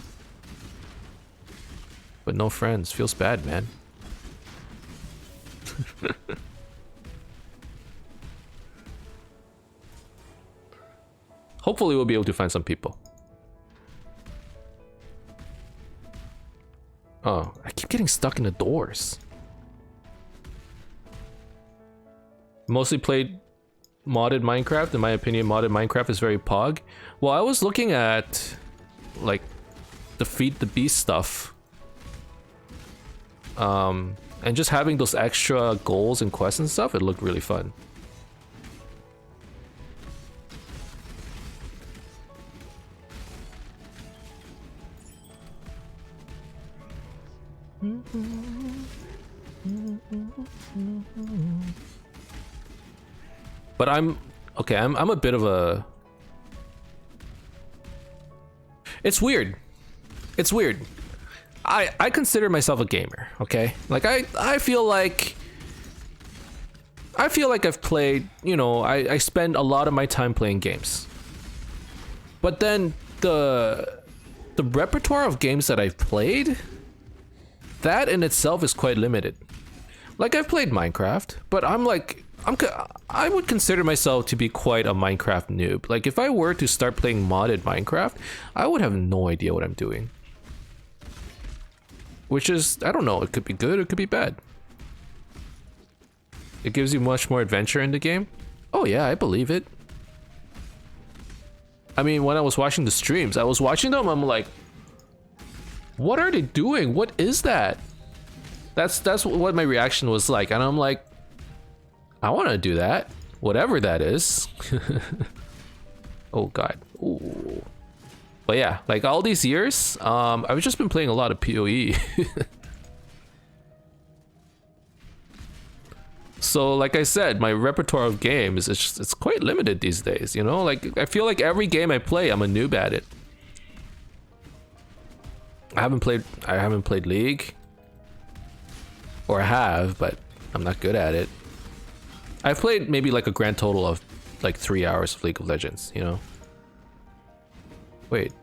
But no friends. Feels bad, man. Hopefully we'll be able to find some people. Oh, I keep getting stuck in the doors. Mostly played modded Minecraft. In my opinion, modded Minecraft is very pog. Well, I was looking at like defeat the beast stuff. And just having those extra goals and quests and stuff, it looked really fun. But I'm a bit of a... It's weird. It's weird. I consider myself a gamer, okay? Like I feel like I've played, you know, I spend a lot of my time playing games. But then the repertoire of games that I've played, that in itself is quite limited. Like, I've played Minecraft, but I would consider myself to be quite a Minecraft noob. Like, if I were to start playing modded Minecraft, I would have no idea what I'm doing. Which is, I don't know, it could be good, it could be bad. It gives you much more adventure in the game. Oh yeah, I believe it. I mean, when I was watching the streams, I was watching them, I'm like, what are they doing? What is that? That's what my reaction was like, and I'm like, I want to do that, whatever that is. Oh god. Ooh. But yeah, like all these years, I've just been playing a lot of PoE. So like I said, my repertoire of games is it's quite limited these days, you know? Like, I feel like every game I play, I'm a noob at it. I haven't played League. Or I have, but I'm not good at it. I've played maybe like a grand total of like 3 hours of League of Legends, you know? Wait.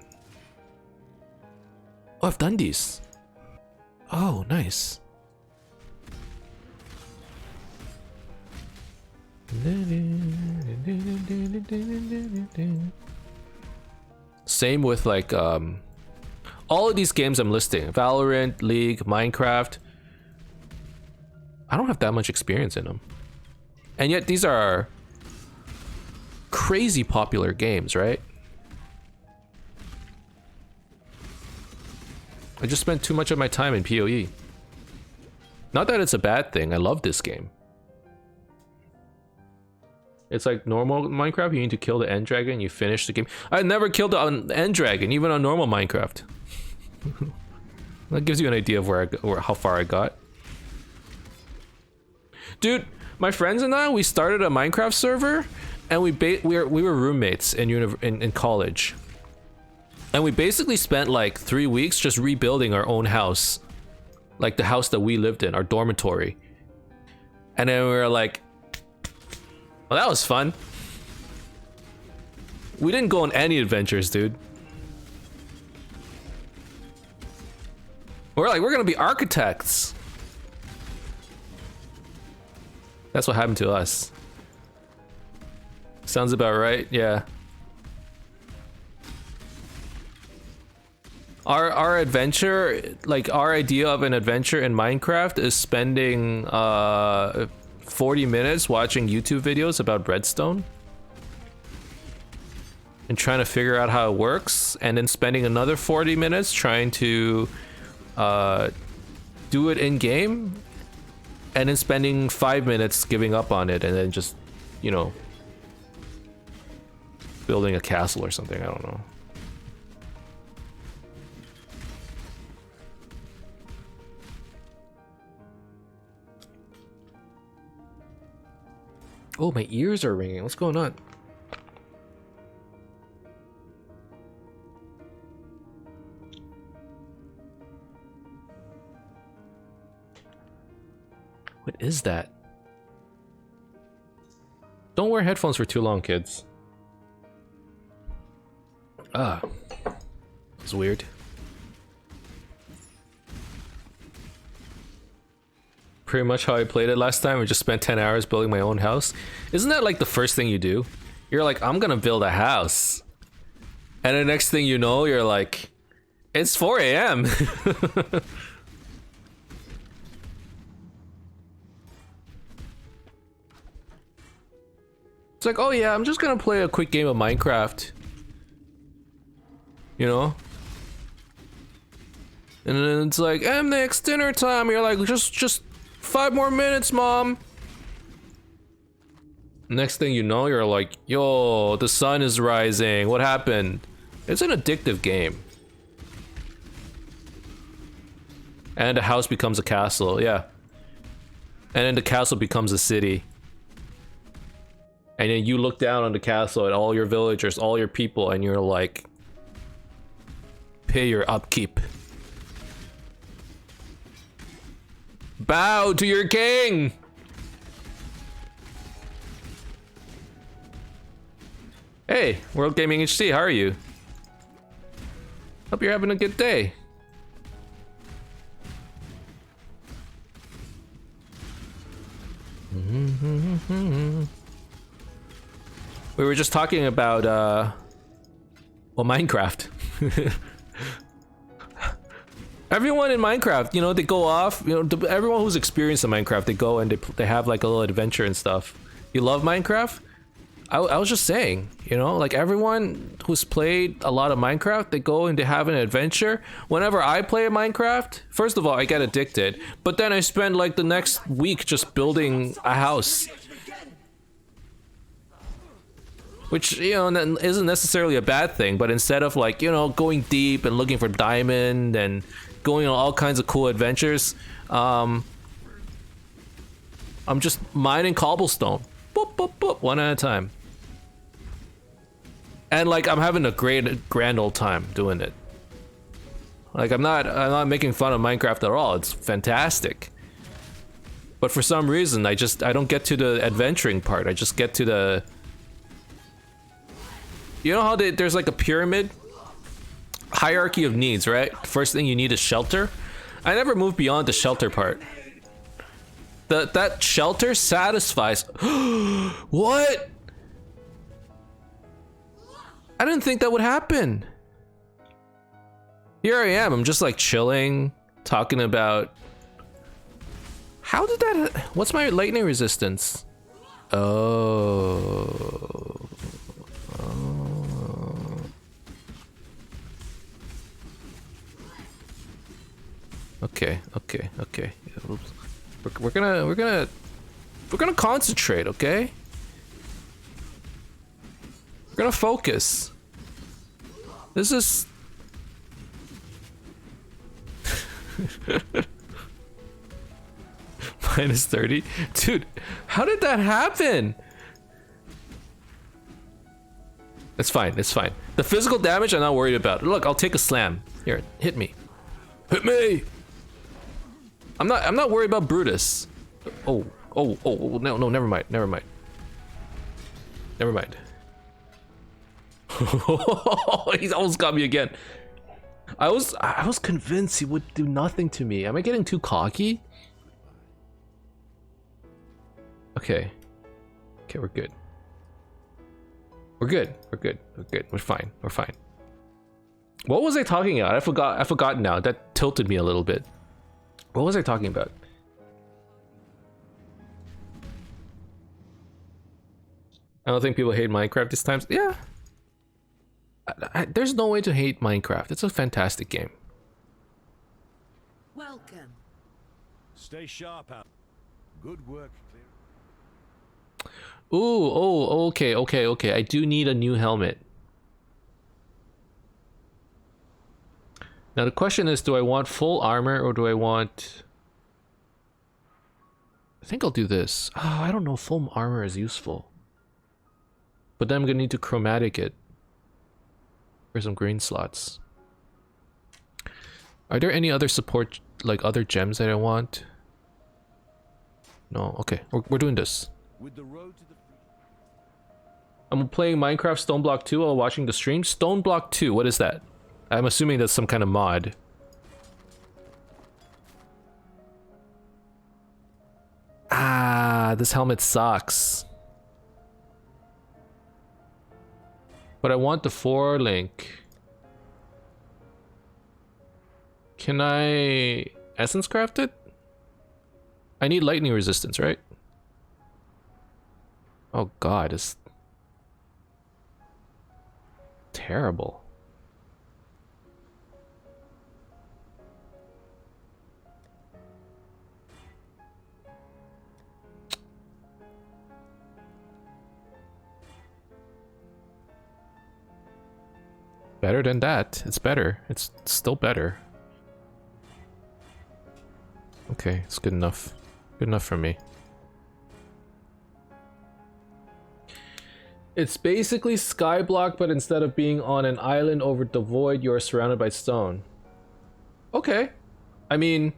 Oh, I've done these. Oh, nice. Same with like all of these games I'm listing: Valorant, League, Minecraft. I don't have that much experience in them, and yet these are crazy popular games, right? I just spent too much of my time in PoE. Not that it's a bad thing. I love this game. It's like normal Minecraft. You need to kill the end dragon. You finish the game. I never killed the end dragon, even on normal Minecraft. That gives you an idea of where how far I got. Dude, my friends and I, we started a Minecraft server, and we were roommates in college, and we basically spent like 3 weeks just rebuilding our own house, like the house that we lived in, our dormitory. And then we were like, well, that was fun. We didn't go on any adventures, dude. We're like, we're gonna be architects. That's what happened to us. Sounds about right, yeah. Our adventure, like our idea of an adventure in Minecraft is spending 40 minutes watching YouTube videos about redstone and trying to figure out how it works, and then spending another 40 minutes trying to do it in game, and then spending 5 minutes giving up on it, and then just, you know, building a castle or something. I don't know. Oh, my ears are ringing. What's going on? What is that? Don't wear headphones for too long, kids. Ah, it's weird. Pretty much how I played it last time. I just spent 10 hours building my own house. Isn't that like the first thing you do? You're like, I'm gonna build a house. And the next thing you know, you're like, it's 4 a.m. It's like, oh yeah, I'm just gonna play a quick game of Minecraft. You know? And then it's like, Emnix, dinner time. You're like, just 5 more minutes, mom. Next thing you know, you're like, yo, the sun is rising. What happened? It's an addictive game. And the house becomes a castle, yeah. And then the castle becomes a city. And then you look down on the castle at all your villagers, all your people, and you're like, pay your upkeep. Bow to your king! Hey, World Gaming HC, how are you? Hope you're having a good day. We were just talking about, well, Minecraft. Everyone in Minecraft, you know, they go off, you know, everyone who's experienced in Minecraft, they go and they have like a little adventure and stuff. You love Minecraft? I was just saying, you know, like everyone who's played a lot of Minecraft, they go and they have an adventure. Whenever I play Minecraft, first of all, I get addicted, but then I spend like the next week just building a house. Which, you know, isn't necessarily a bad thing, but instead of like, you know, going deep and looking for diamond and going on all kinds of cool adventures, I'm just mining cobblestone. Boop, boop, boop, one at a time. And like, I'm having a grand old time doing it. Like, I'm not making fun of Minecraft at all. It's fantastic. But for some reason, I don't get to the adventuring part. I just get to the... You know how there's like a pyramid? Hierarchy of needs, right? First thing you need is shelter. I never moved beyond the shelter part. That shelter satisfies. What? I didn't think that would happen. Here I am, I'm just like chilling, talking about... How did that... What's my lightning resistance? Oh... Okay. We're gonna concentrate, okay? We're gonna focus. This is... Minus 30? Dude, how did that happen? It's fine, it's fine. The physical damage I'm not worried about. Look, I'll take a slam. Here, hit me. Hit me! I'm not worried about Brutus. Oh, no, never mind. He's almost got me again. I was convinced he would do nothing to me. Am I getting too cocky? Okay, we're good. We're fine. What was I talking about? I forgot now. That tilted me a little bit. What was I talking about? I don't think people hate Minecraft this time. Yeah. There's no way to hate Minecraft. It's a fantastic game. Welcome. Stay sharp out. Good work, clear. Ooh, oh, okay. I do need a new helmet. Now the question is, do I want full armor or do I want... I think I'll do this. Oh, I don't know, full armor is useful. But then I'm gonna need to chromatic it for some green slots. Are there any other support, like other gems that I want? No, okay, we're doing this. With the road to the... I'm playing Minecraft Stone Block 2 while watching the stream. Stone Block 2, what is that? I'm assuming that's some kind of mod. Ah, this helmet sucks. But I want the 4 link. Can I essence craft it? I need lightning resistance, right? Oh god, it's terrible. Better than that. It's better. It's still better. Okay, it's good enough. Good enough for me. It's basically Skyblock, but instead of being on an island over the void, you're surrounded by stone. Okay. I mean,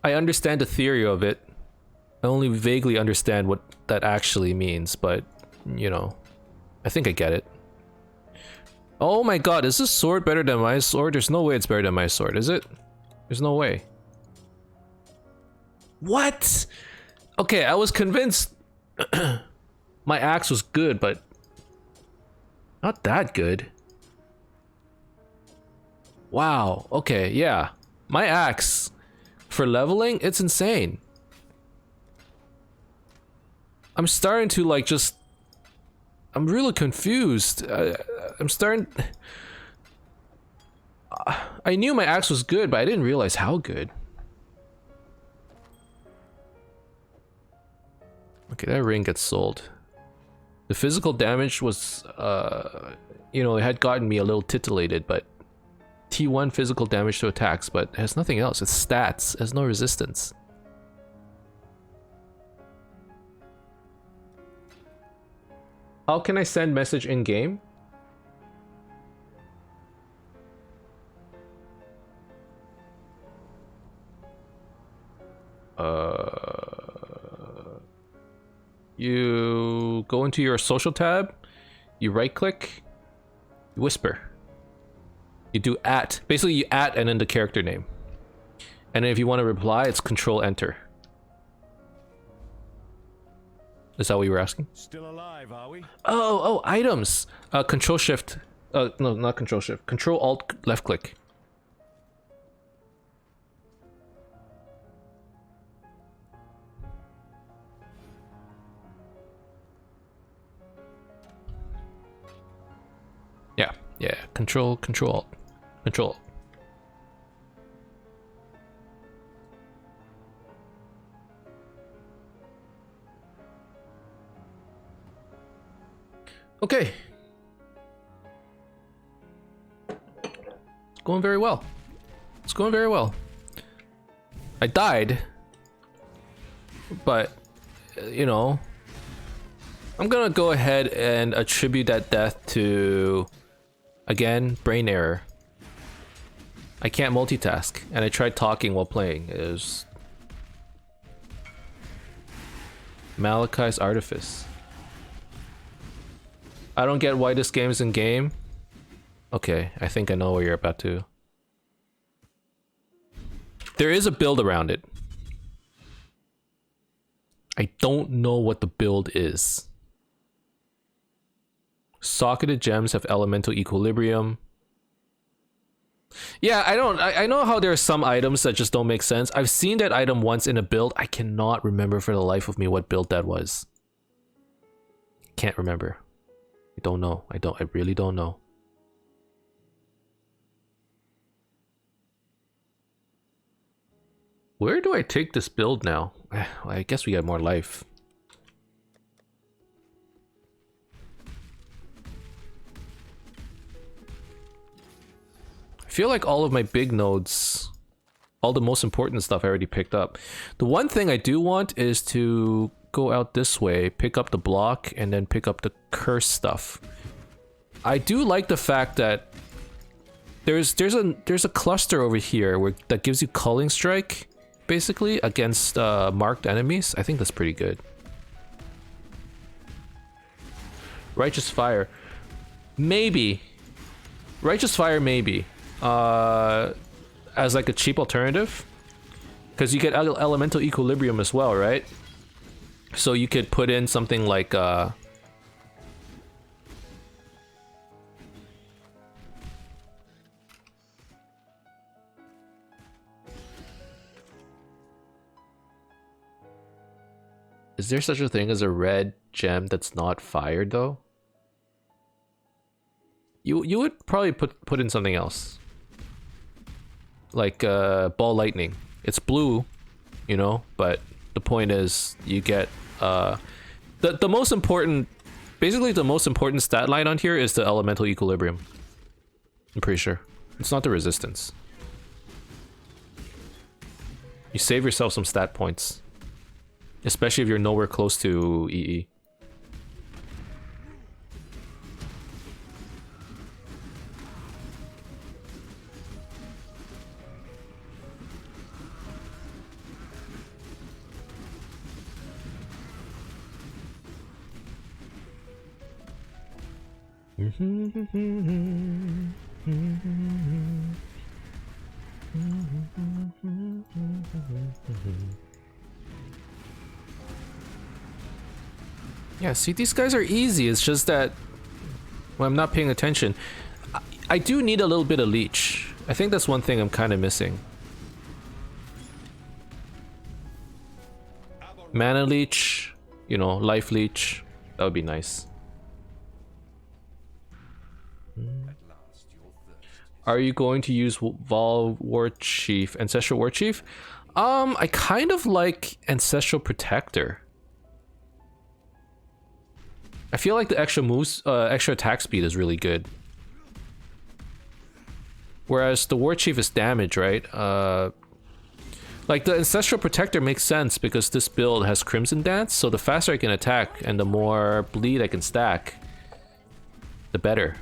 I understand the theory of it. I only vaguely understand what that actually means, but, you know, I think I get it. Oh my god, is this sword better than my sword? There's no way it's better than my sword, is it? There's no way. What? Okay, I was convinced my axe was good, but not that good. Wow, okay, yeah. My axe, for leveling, it's insane. I'm starting to like just... I'm really confused. I'm starting... I knew my axe was good, but I didn't realize how good. Okay, that ring gets sold. The physical damage was, you know, it had gotten me a little titillated, but T1 physical damage to attacks, but it has nothing else. It's stats. It has no resistance. How can I send message in game? You go into your social tab, you right click, you whisper. You do @, basically you @ and then the character name. And then if you want to reply, it's Control Enter. Is that what you were asking? Still alive, are we? Oh, items. Control Shift. No, not Control Shift. Control Alt left click. Yeah. Control Alt. Control Alt. Okay. It's going very well. It's going very well. I died. But, you know, I'm gonna go ahead and attribute that death to, again, brain error. I can't multitask, and I tried talking while playing. It was Malachi's Artifice. I don't get why this game is in game. Okay, I think I know where you're about to. There is a build around it. I don't know what the build is. Socketed gems have elemental equilibrium. Yeah, I know how there are some items that just don't make sense. I've seen that item once in a build. I cannot remember for the life of me what build that was. Can't remember. I don't know. I really don't know. Where do I take this build now? I guess we got more life. I feel like all of my big nodes, all the most important stuff I already picked up. The one thing I do want is to go out this way, pick up the block, and then pick up the curse stuff. I do like the fact that there's a cluster over here where that gives you culling strike, basically, against marked enemies. I think that's pretty good. Righteous Fire, maybe. Righteous Fire, maybe. As like a cheap alternative, because you get elemental equilibrium as well, right? So you could put in something like is there such a thing as a red gem that's not fired though? You would probably put in something else. Like ball lightning. It's blue, you know, but the point is you get the most important, basically the most important stat line on here is the elemental equilibrium. I'm pretty sure. It's not the resistance. You save yourself some stat points. Especially if you're nowhere close to EE. Yeah, see, these guys are easy. It's just that when I'm not paying attention, I do need a little bit of leech. I think that's one thing I'm kind of missing. Mana leech, you know, life leech. That would be nice. Are you going to use Vol War Chief, Ancestral War Chief? I kind of like Ancestral Protector. I feel like the extra moves, extra attack speed is really good. Whereas the War Chief is damage, right? Like the Ancestral Protector makes sense because this build has Crimson Dance, so the faster I can attack and the more bleed I can stack, the better.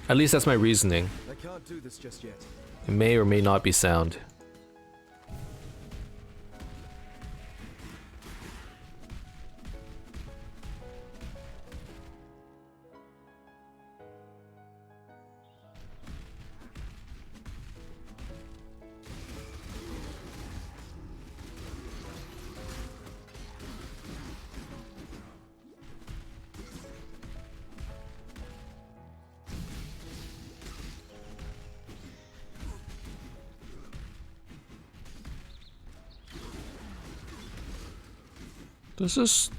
At least that's my reasoning. I can't do this just yet. It may or may not be sound. This is...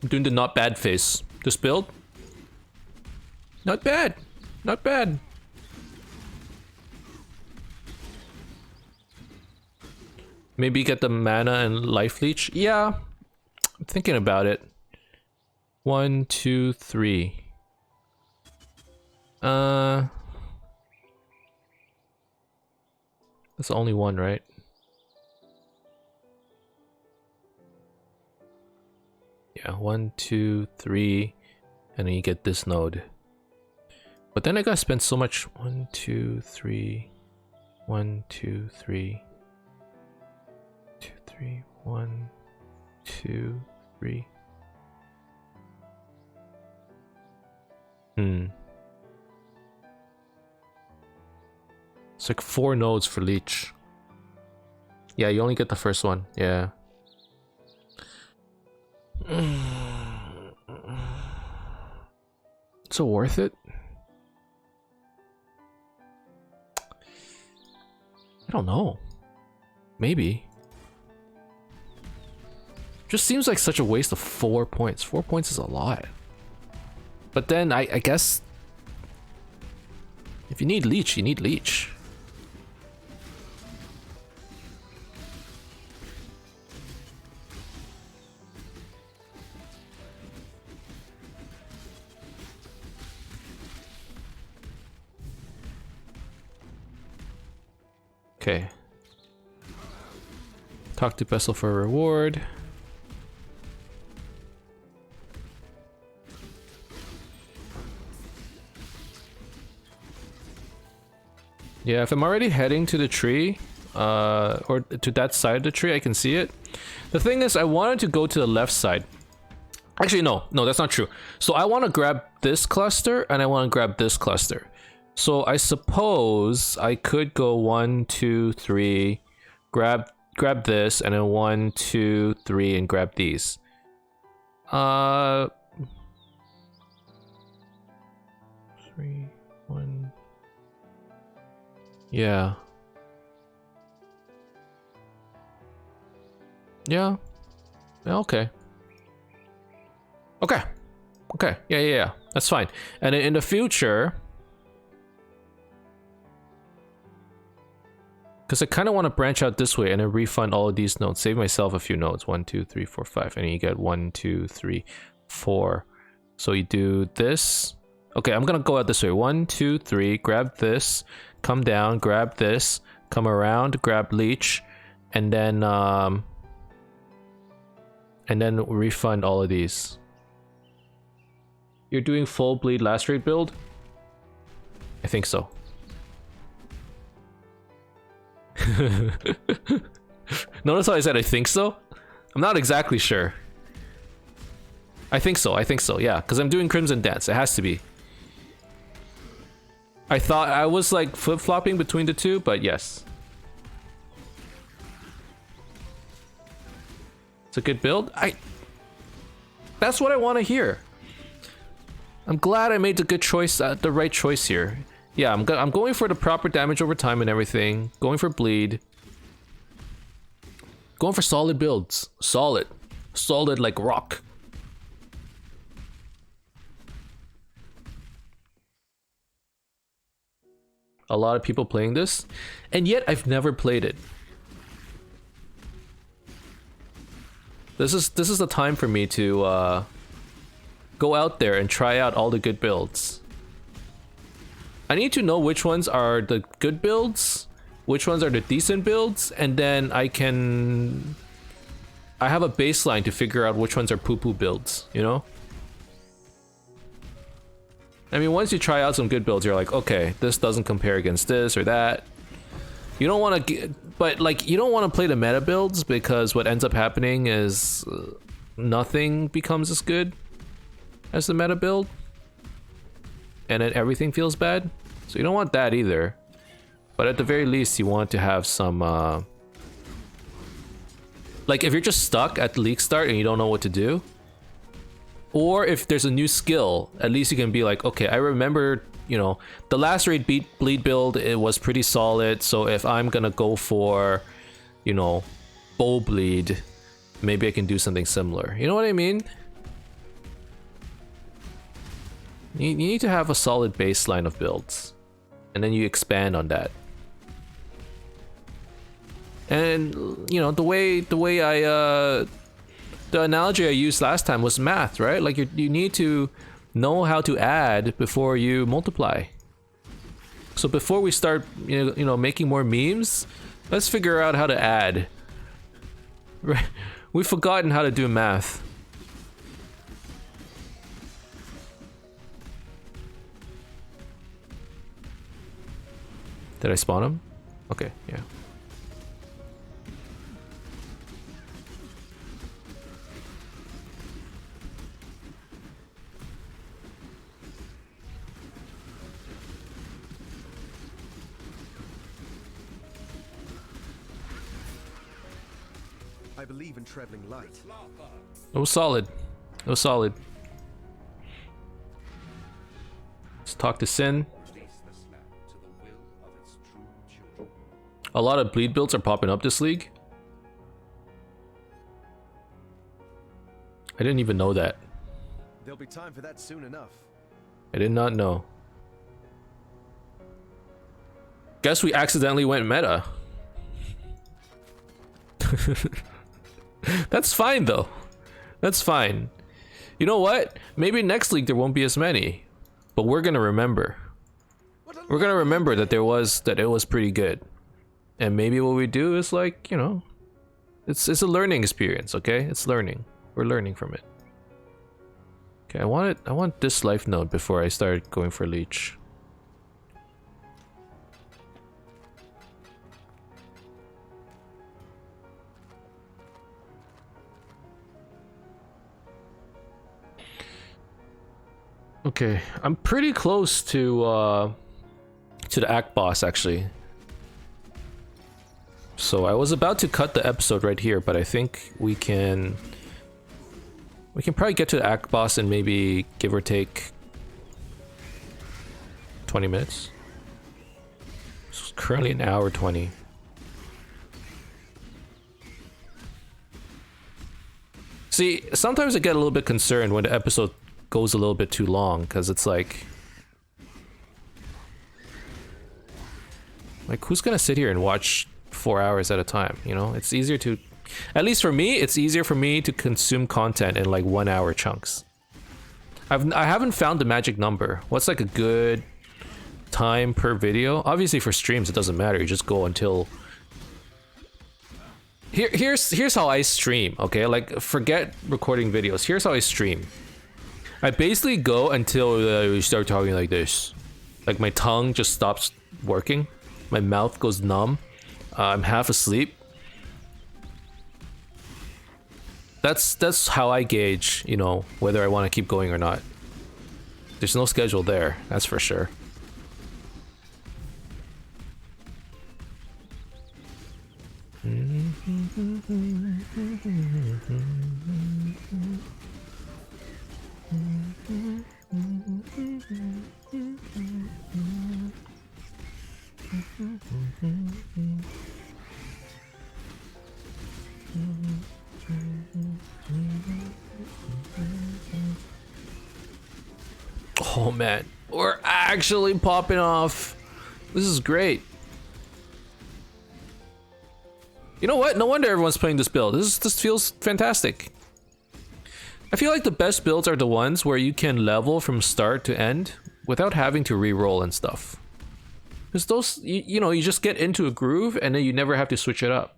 I'm doing the not bad face. This build? Not bad. Not bad. Maybe get the mana and life leech? Yeah. I'm thinking about it. 1, 2, 3. That's only one, right? Yeah, 1, 2, 3, and then you get this node. But then I gotta spend so much. 1, 2, 3, 1, 2, 3, 2, 3, 1, 2, 3. It's like 4 nodes for leech. Yeah, you only get the first one. Yeah. So worth it? I don't know. Maybe. Just seems like such a waste of 4 points. 4 points is a lot. But then I guess if you need leech, you need leech. Okay. Talk to Vessel for a reward. Yeah, if I'm already heading to the tree, or to that side of the tree, I can see it. The thing is, I wanted to go to the left side. Actually, no, that's not true. So I want to grab this cluster, and I want to grab this cluster. So I suppose I could go 1, 2, 3, grab this, and then 1, 2, 3, and grab these. 3, 1. Yeah. Yeah. Yeah, okay. Okay. Okay. Yeah. That's fine. And in the future, because I kind of want to branch out this way and then refund all of these nodes. Save myself a few nodes. 1, 2, 3, 4, 5. And then you get 1, 2, 3, 4. So you do this. Okay, I'm gonna go out this way. 1, 2, 3. Grab this. Come down. Grab this. Come around. Grab leech. And then refund all of these. You're doing full bleed last rate build? I think so. Notice how I said I think so? I'm not exactly sure. I think so, yeah, because I'm doing Crimson Dance. It has to be. I thought I was like flip-flopping between the two, but yes. It's a good build. That's what I want to hear. I'm glad I made the good choice, the right choice here. Yeah, I'm going for the proper damage over time and everything. Going for bleed. Going for solid builds. Solid like rock. A lot of people playing this, and yet I've never played it. This is the time for me to go out there and try out all the good builds. I need to know which ones are the good builds, which ones are the decent builds, and then I have a baseline to figure out which ones are poo-poo builds, you know? I mean, once you try out some good builds, you're like, okay, this doesn't compare against this or that. You don't want to, but like, you don't want to play the meta builds because what ends up happening is nothing becomes as good as the meta build. And then everything feels bad. So you don't want that either. But at the very least, you want to have some, like if you're just stuck at the league start and you don't know what to do, or if there's a new skill, at least you can be like, okay, I remember, you know, the last raid bleed build, it was pretty solid. So if I'm gonna go for, you know, bow bleed, maybe I can do something similar. You know what I mean? You need to have a solid baseline of builds, and then you expand on that. And you know, the analogy I used last time was math, right? Like you need to know how to add before you multiply. So before we start, you know, making more memes, let's figure out how to add. Right? We've forgotten how to do math. Did I spawn him? Okay, yeah. I believe in traveling light. It was solid. It was solid. Let's talk to Sin. A lot of bleed builds are popping up this league. I didn't even know that. There'll be time for that soon enough. I did not know. Guess we accidentally went meta. That's fine though. That's fine. You know what? Maybe next league there won't be as many, but we're gonna remember. We're gonna remember that it was pretty good. And maybe what we do is, like, you know, it's a learning experience, okay? It's learning. We're learning from it. Okay, I want this life node before I start going for leech. Okay, I'm pretty close to the act boss actually. So I was about to cut the episode right here, but I think we can probably get to the act boss in maybe give or take 20 minutes. It's currently an hour 20. See, sometimes I get a little bit concerned when the episode goes a little bit too long, because it's like who's gonna sit here and watch 4 hours at a time, you know? It's easier to, at least for me, it's easier for me to consume content in like 1 hour chunks. I haven't found the magic number. What's like a good time per video? Obviously for streams it doesn't matter, you just go until here's how I stream, okay? Like, forget recording videos. Here's how I stream. I basically go until we start talking like this. Like my tongue just stops working, my mouth goes numb, I'm half asleep. That's how I gauge, you know, whether I want to keep going or not. There's no schedule there, that's for sure. Oh man, we're actually popping off. This is great. You know what? No wonder everyone's playing this build. This feels fantastic. I feel like the best builds are the ones where you can level from start to end without having to re-roll and stuff. Because those, you know, you just get into a groove and then you never have to switch it up.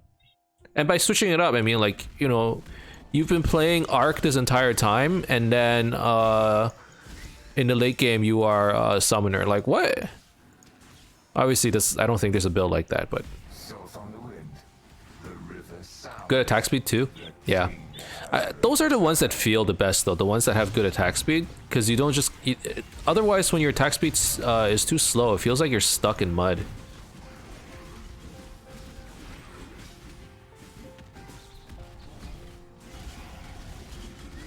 And by switching it up, I mean, like, you know, you've been playing Arc this entire time, and then in the late game you are a summoner. Like, what? Obviously, I don't think there's a build like that, but good attack speed too. Yeah, those are the ones that feel the best though. The ones that have good attack speed, because you don't just. Otherwise, when your attack speed is too slow, it feels like you're stuck in mud.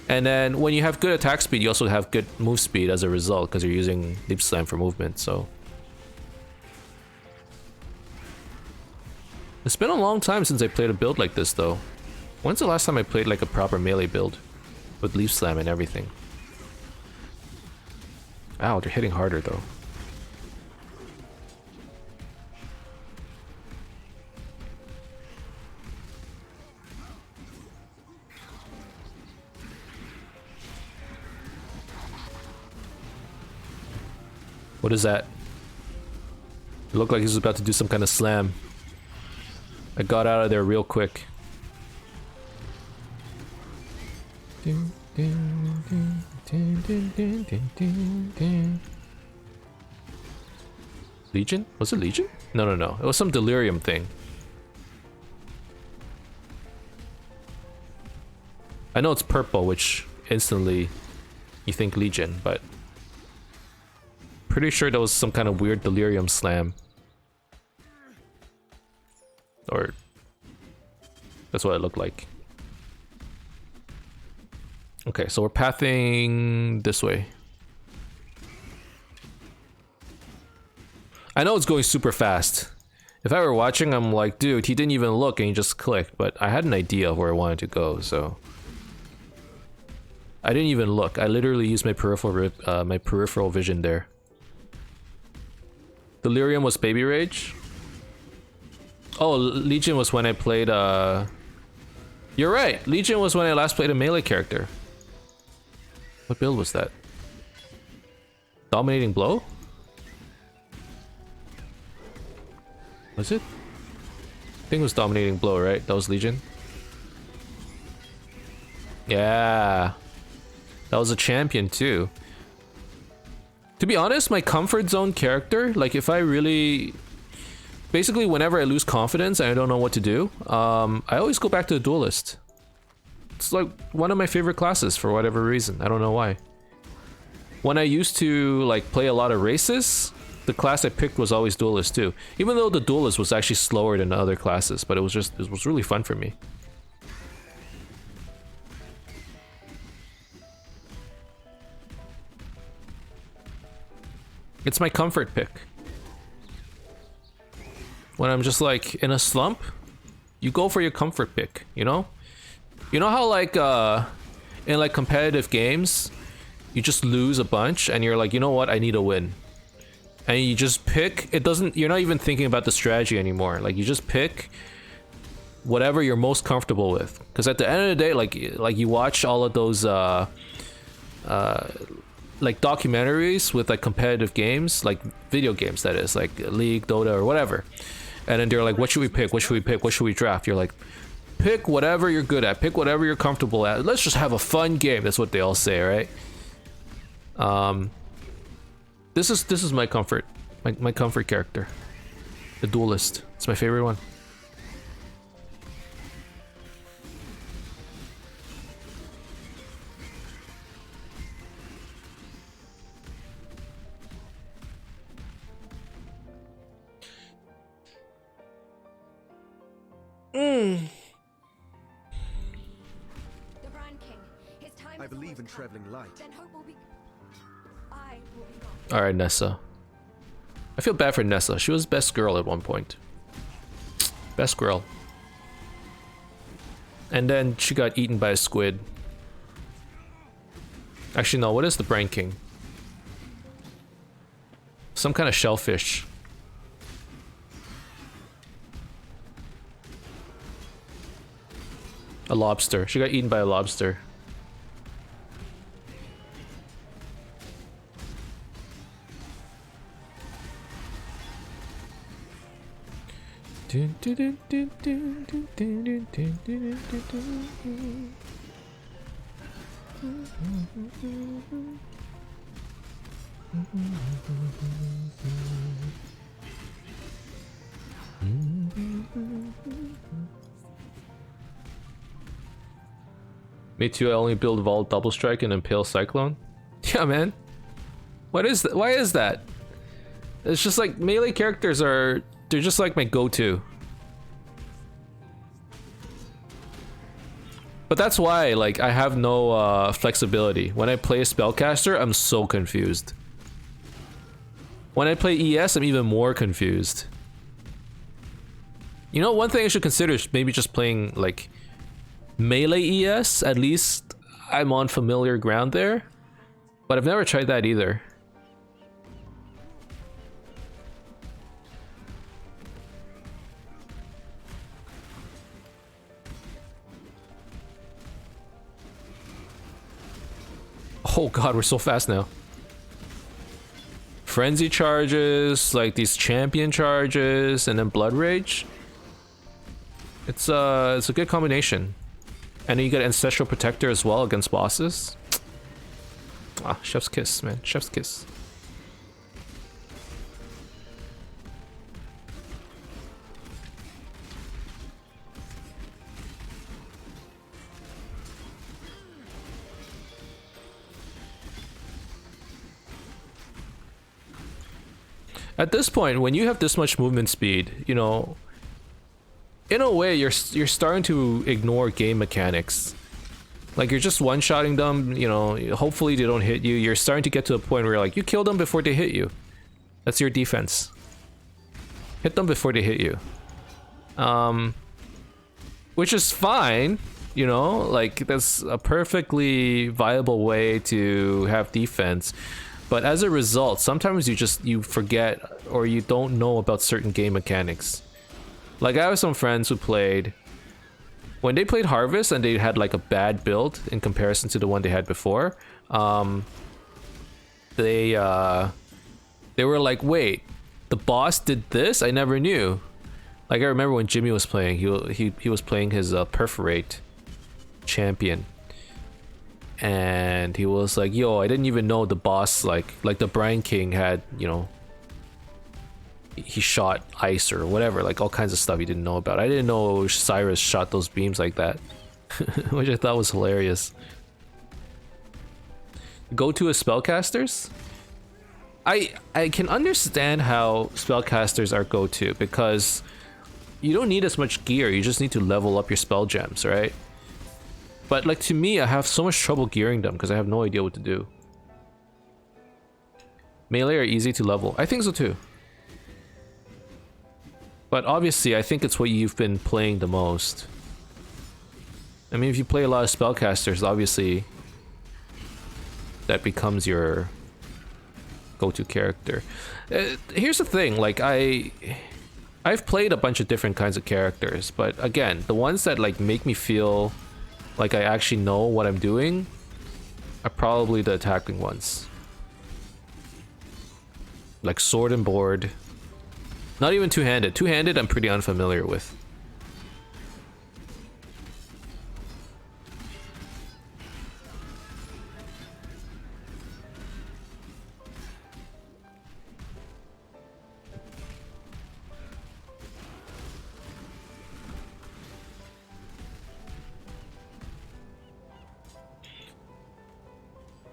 And then when you have good attack speed, you also have good move speed as a result, because you're using Leap Slam for movement. So It's been a long time since I played a build like this though. When's the last time I played like a proper melee build? With leaf slam and everything. Ow, they're hitting harder though. What is that? It looked like he was about to do some kind of slam. I got out of there real quick. Legion? Was it Legion? No, no, no. It was some delirium thing. I know it's purple, which instantly you think Legion, but pretty sure that was some kind of weird delirium slam. Or that's what it looked like. Okay, so we're pathing this way. I know it's going super fast. If I were watching, I'm like, dude, he didn't even look and he just clicked, but I had an idea of where I wanted to go, so I didn't even look. I literally used my peripheral vision there. Delirium was Baby Rage. Oh, Legion was when I played, You're right, Legion was when I last played a melee character. What build was that? Dominating Blow? Was it? I think it was Dominating Blow, right? That was Legion? Yeah. That was a champion too. To be honest, my comfort zone character, like if I really... Basically, whenever I lose confidence and I don't know what to do, I always go back to the Duelist. It's like one of my favorite classes for whatever reason. I don't know why. When I used to like play a lot of races, the class I picked was always Duelist too. Even though the Duelist was actually slower than the other classes, but it was really fun for me. It's my comfort pick. When I'm just like in a slump, you go for your comfort pick, you know? You know how like in like competitive games, you just lose a bunch and you're like, you know what, I need a win. And you just pick, you're not even thinking about the strategy anymore. Like you just pick whatever you're most comfortable with. Because at the end of the day, like you watch all of those like documentaries with like competitive games, like video games that is, like League, Dota or whatever. And then they're like, what should we pick? What should we pick? What should we draft? You're like, pick whatever you're good at. Pick whatever you're comfortable at. Let's just have a fun game. That's what they all say, right? This is my comfort. My comfort character. The Duelist. It's my favorite one. The Brand King. His time I is believe in almost traveling come. light. Then hope will be. I will be gone. Alright, Nessa. I feel bad for Nessa. She was best girl at one point. Best girl. And then she got eaten by a squid. Actually, no, what is the Brand King? Some kind of shellfish. A lobster. She got eaten by a lobster. Me too, I only build Vault Double Strike and Impale Cyclone. Yeah, man. What is that? Why is that? It's just like melee characters they're just like my go-to. But that's why, like, I have no flexibility. When I play a spellcaster, I'm so confused. When I play ES, I'm even more confused. You know, one thing I should consider is maybe just playing like melee ES. At least I'm on familiar ground there. But I've never tried that either. Oh god, we're so fast now. Frenzy charges, like these champion charges, and then blood rage. It's a good combination. And then you get ancestral protector as well against bosses. Ah, chef's kiss, man. Chef's kiss. At this point, when you have this much movement speed, you know, in a way, you're starting to ignore game mechanics. Like, you're just one-shotting them, you know, hopefully they don't hit you. You're starting to get to a point where you're like, you kill them before they hit you. That's your defense. Hit them before they hit you. Which is fine, you know, like, that's a perfectly viable way to have defense. But as a result, sometimes you forget or you don't know about certain game mechanics. Like, I have some friends who played... When they played Harvest and they had like a bad build in comparison to the one they had before, they were like, wait, the boss did this? I never knew. Like, I remember when Jimmy was playing, he was playing his Perforate champion. And he was like, yo, I didn't even know the boss, like the Brine King had, you know, he shot ice or whatever, like all kinds of stuff he didn't know about. I didn't know Cyrus shot those beams like that, which I thought was hilarious. Go to a spellcasters? I can understand how spellcasters are go-to because you don't need as much gear, you just need to level up your spell gems, right? But like, to me, I have so much trouble gearing them because I have no idea what to do. Melee are easy to level. I think so too. But obviously, I think it's what you've been playing the most. I mean, if you play a lot of spellcasters, obviously that becomes your go-to character. Here's the thing, like, I've played a bunch of different kinds of characters, but again, the ones that like make me feel like I actually know what I'm doing are probably the attacking ones. Like sword and board. Not even two-handed. Two-handed I'm pretty unfamiliar with.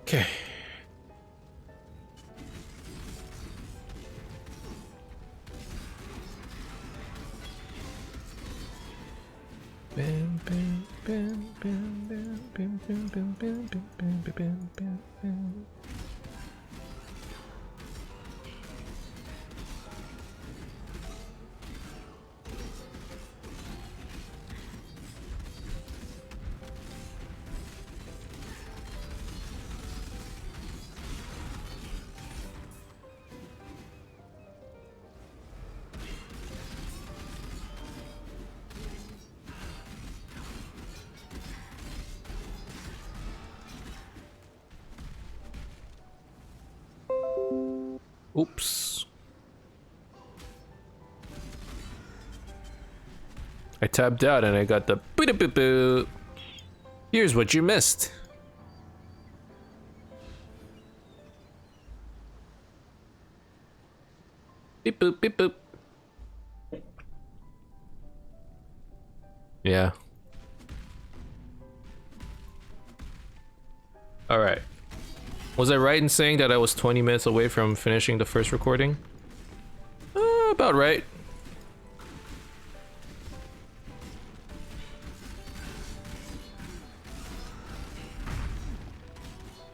Okay. Oops. I tapped out and I got the boo-boo-boo. Here's what you missed. Beep boop, beep boop. Yeah. Alright. Was I right in saying that I was 20 minutes away from finishing the first recording? About right.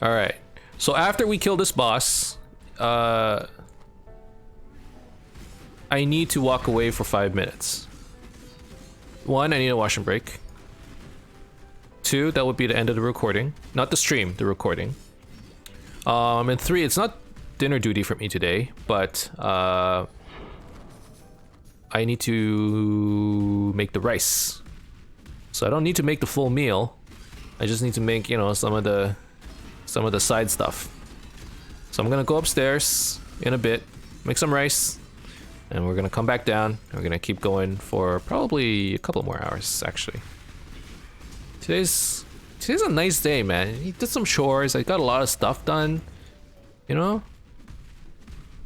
Alright. So after we kill this boss, I need to walk away for 5 minutes. One, I need a wash and break. Two, that would be the end of the recording. Not the stream, the recording. And three, it's not dinner duty for me today, but I need to make the rice. So I don't need to make the full meal. I just need to make, you know, some of the side stuff. So I'm gonna go upstairs in a bit, make some rice, and we're gonna come back down. We're gonna keep going for probably a couple more hours, actually. Today's a nice day, man. He did some chores. I got a lot of stuff done, you know.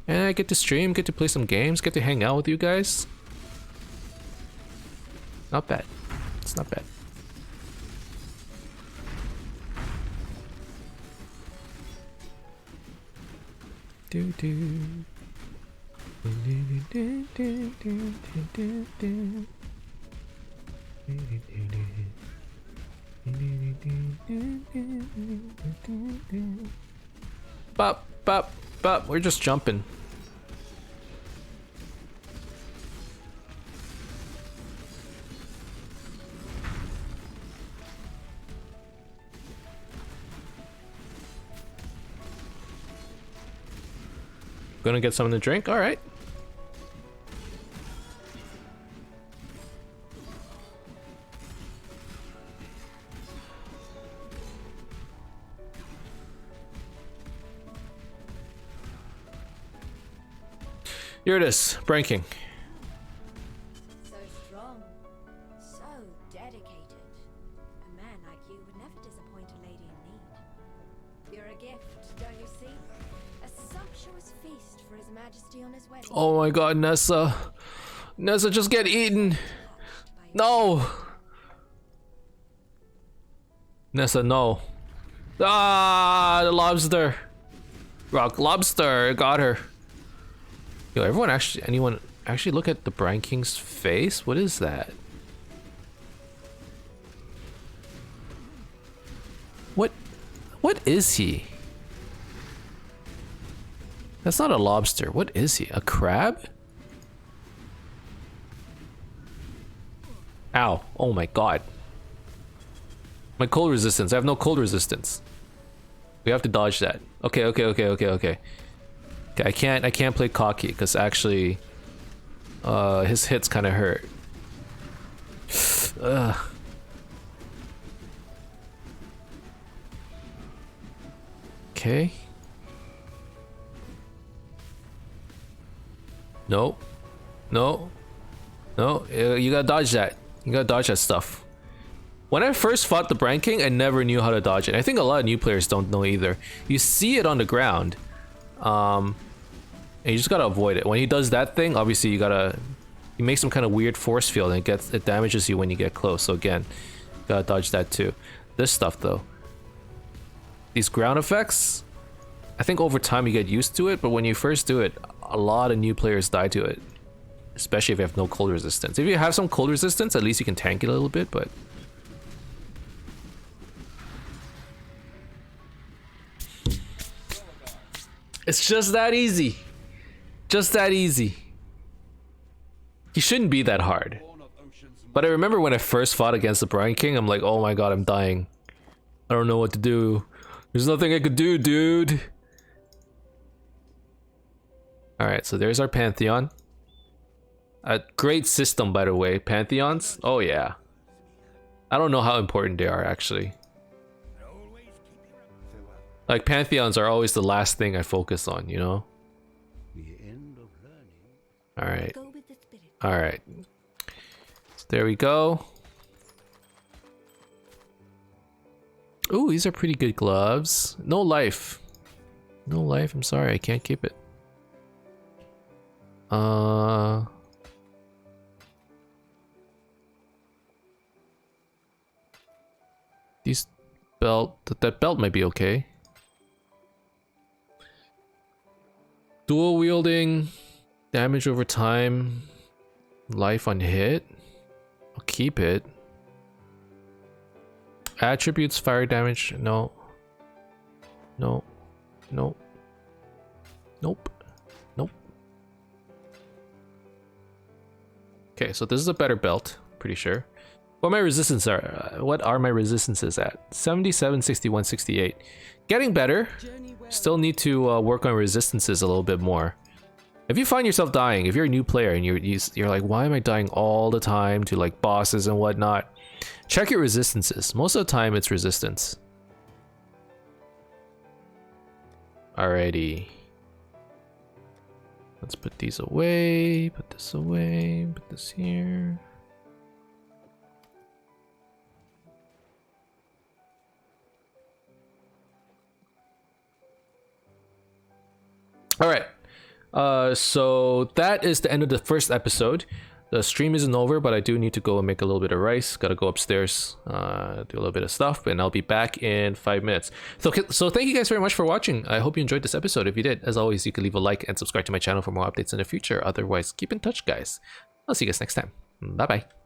And I get to stream, get to play some games, get to hang out with you guys. Not bad. It's not bad. Do do. Bop, bop, bop. We're just jumping. Gonna get something to drink? Alright. Here it is, ranking. So strong, so dedicated. A man like you would never disappoint a lady in need. You're a gift, don't you see? A sumptuous feast for His Majesty on his wedding. Oh my god, Nessa. Nessa, just get eaten. No. Nessa, no. Ah, the lobster. Rock lobster, got her. Yo, anyone actually look at the Brine King's face? What is that? What is he? That's not a lobster. What is he? A crab? Ow. Oh my god. My cold resistance. I have no cold resistance. We have to dodge that. Okay. Okay, I can't play cocky because actually his hits kind of hurt. Okay. No. You gotta dodge that. You gotta dodge that stuff. When I first fought the Brine King, I never knew how to dodge it. I think a lot of new players don't know either. You see it on the ground. And you just gotta avoid it. When he does that thing, obviously he makes some kind of weird force field and it damages you when you get close. So again, gotta dodge that too. This stuff though. These ground effects, I think over time you get used to it, but when you first do it, a lot of new players die to it. Especially if you have no cold resistance. If you have some cold resistance, at least you can tank it a little bit, but... It's just that easy. Just that easy. He shouldn't be that hard. But I remember when I first fought against the Brine King, I'm like, oh my god, I'm dying. I don't know what to do. There's nothing I could do, dude. Alright, so there's our Pantheon. A great system, by the way. Pantheons? Oh yeah. I don't know how important they are, actually. Like, Pantheons are always the last thing I focus on, you know? Alright. Alright. So there we go. Ooh, these are pretty good gloves. No life. No life, I'm sorry, I can't keep it. These that belt might be okay. Dual wielding, damage over time, life on hit. I'll keep it. Attributes, fire damage, no. No. No. Nope. Nope. Okay, so this is a better belt, pretty sure. What are my resistances at? 77, 61, 68. Getting better. Still need to work on resistances a little bit more. If you find yourself dying, if you're a new player and you're like, why am I dying all the time to like bosses and whatnot? Check your resistances. Most of the time it's resistance. Alrighty. Let's put these away, put this away, put this here. Alright. So that is the end of the first episode. The stream isn't over, but I do need to go and make a little bit of rice. Gotta go upstairs, do a little bit of stuff, and I'll be back in 5 minutes. So thank you guys very much for watching. I hope you enjoyed this episode. If you did, as always, you can leave a like and subscribe to my channel for more updates in the future. Otherwise, keep in touch, guys. I'll see you guys next time. Bye-bye.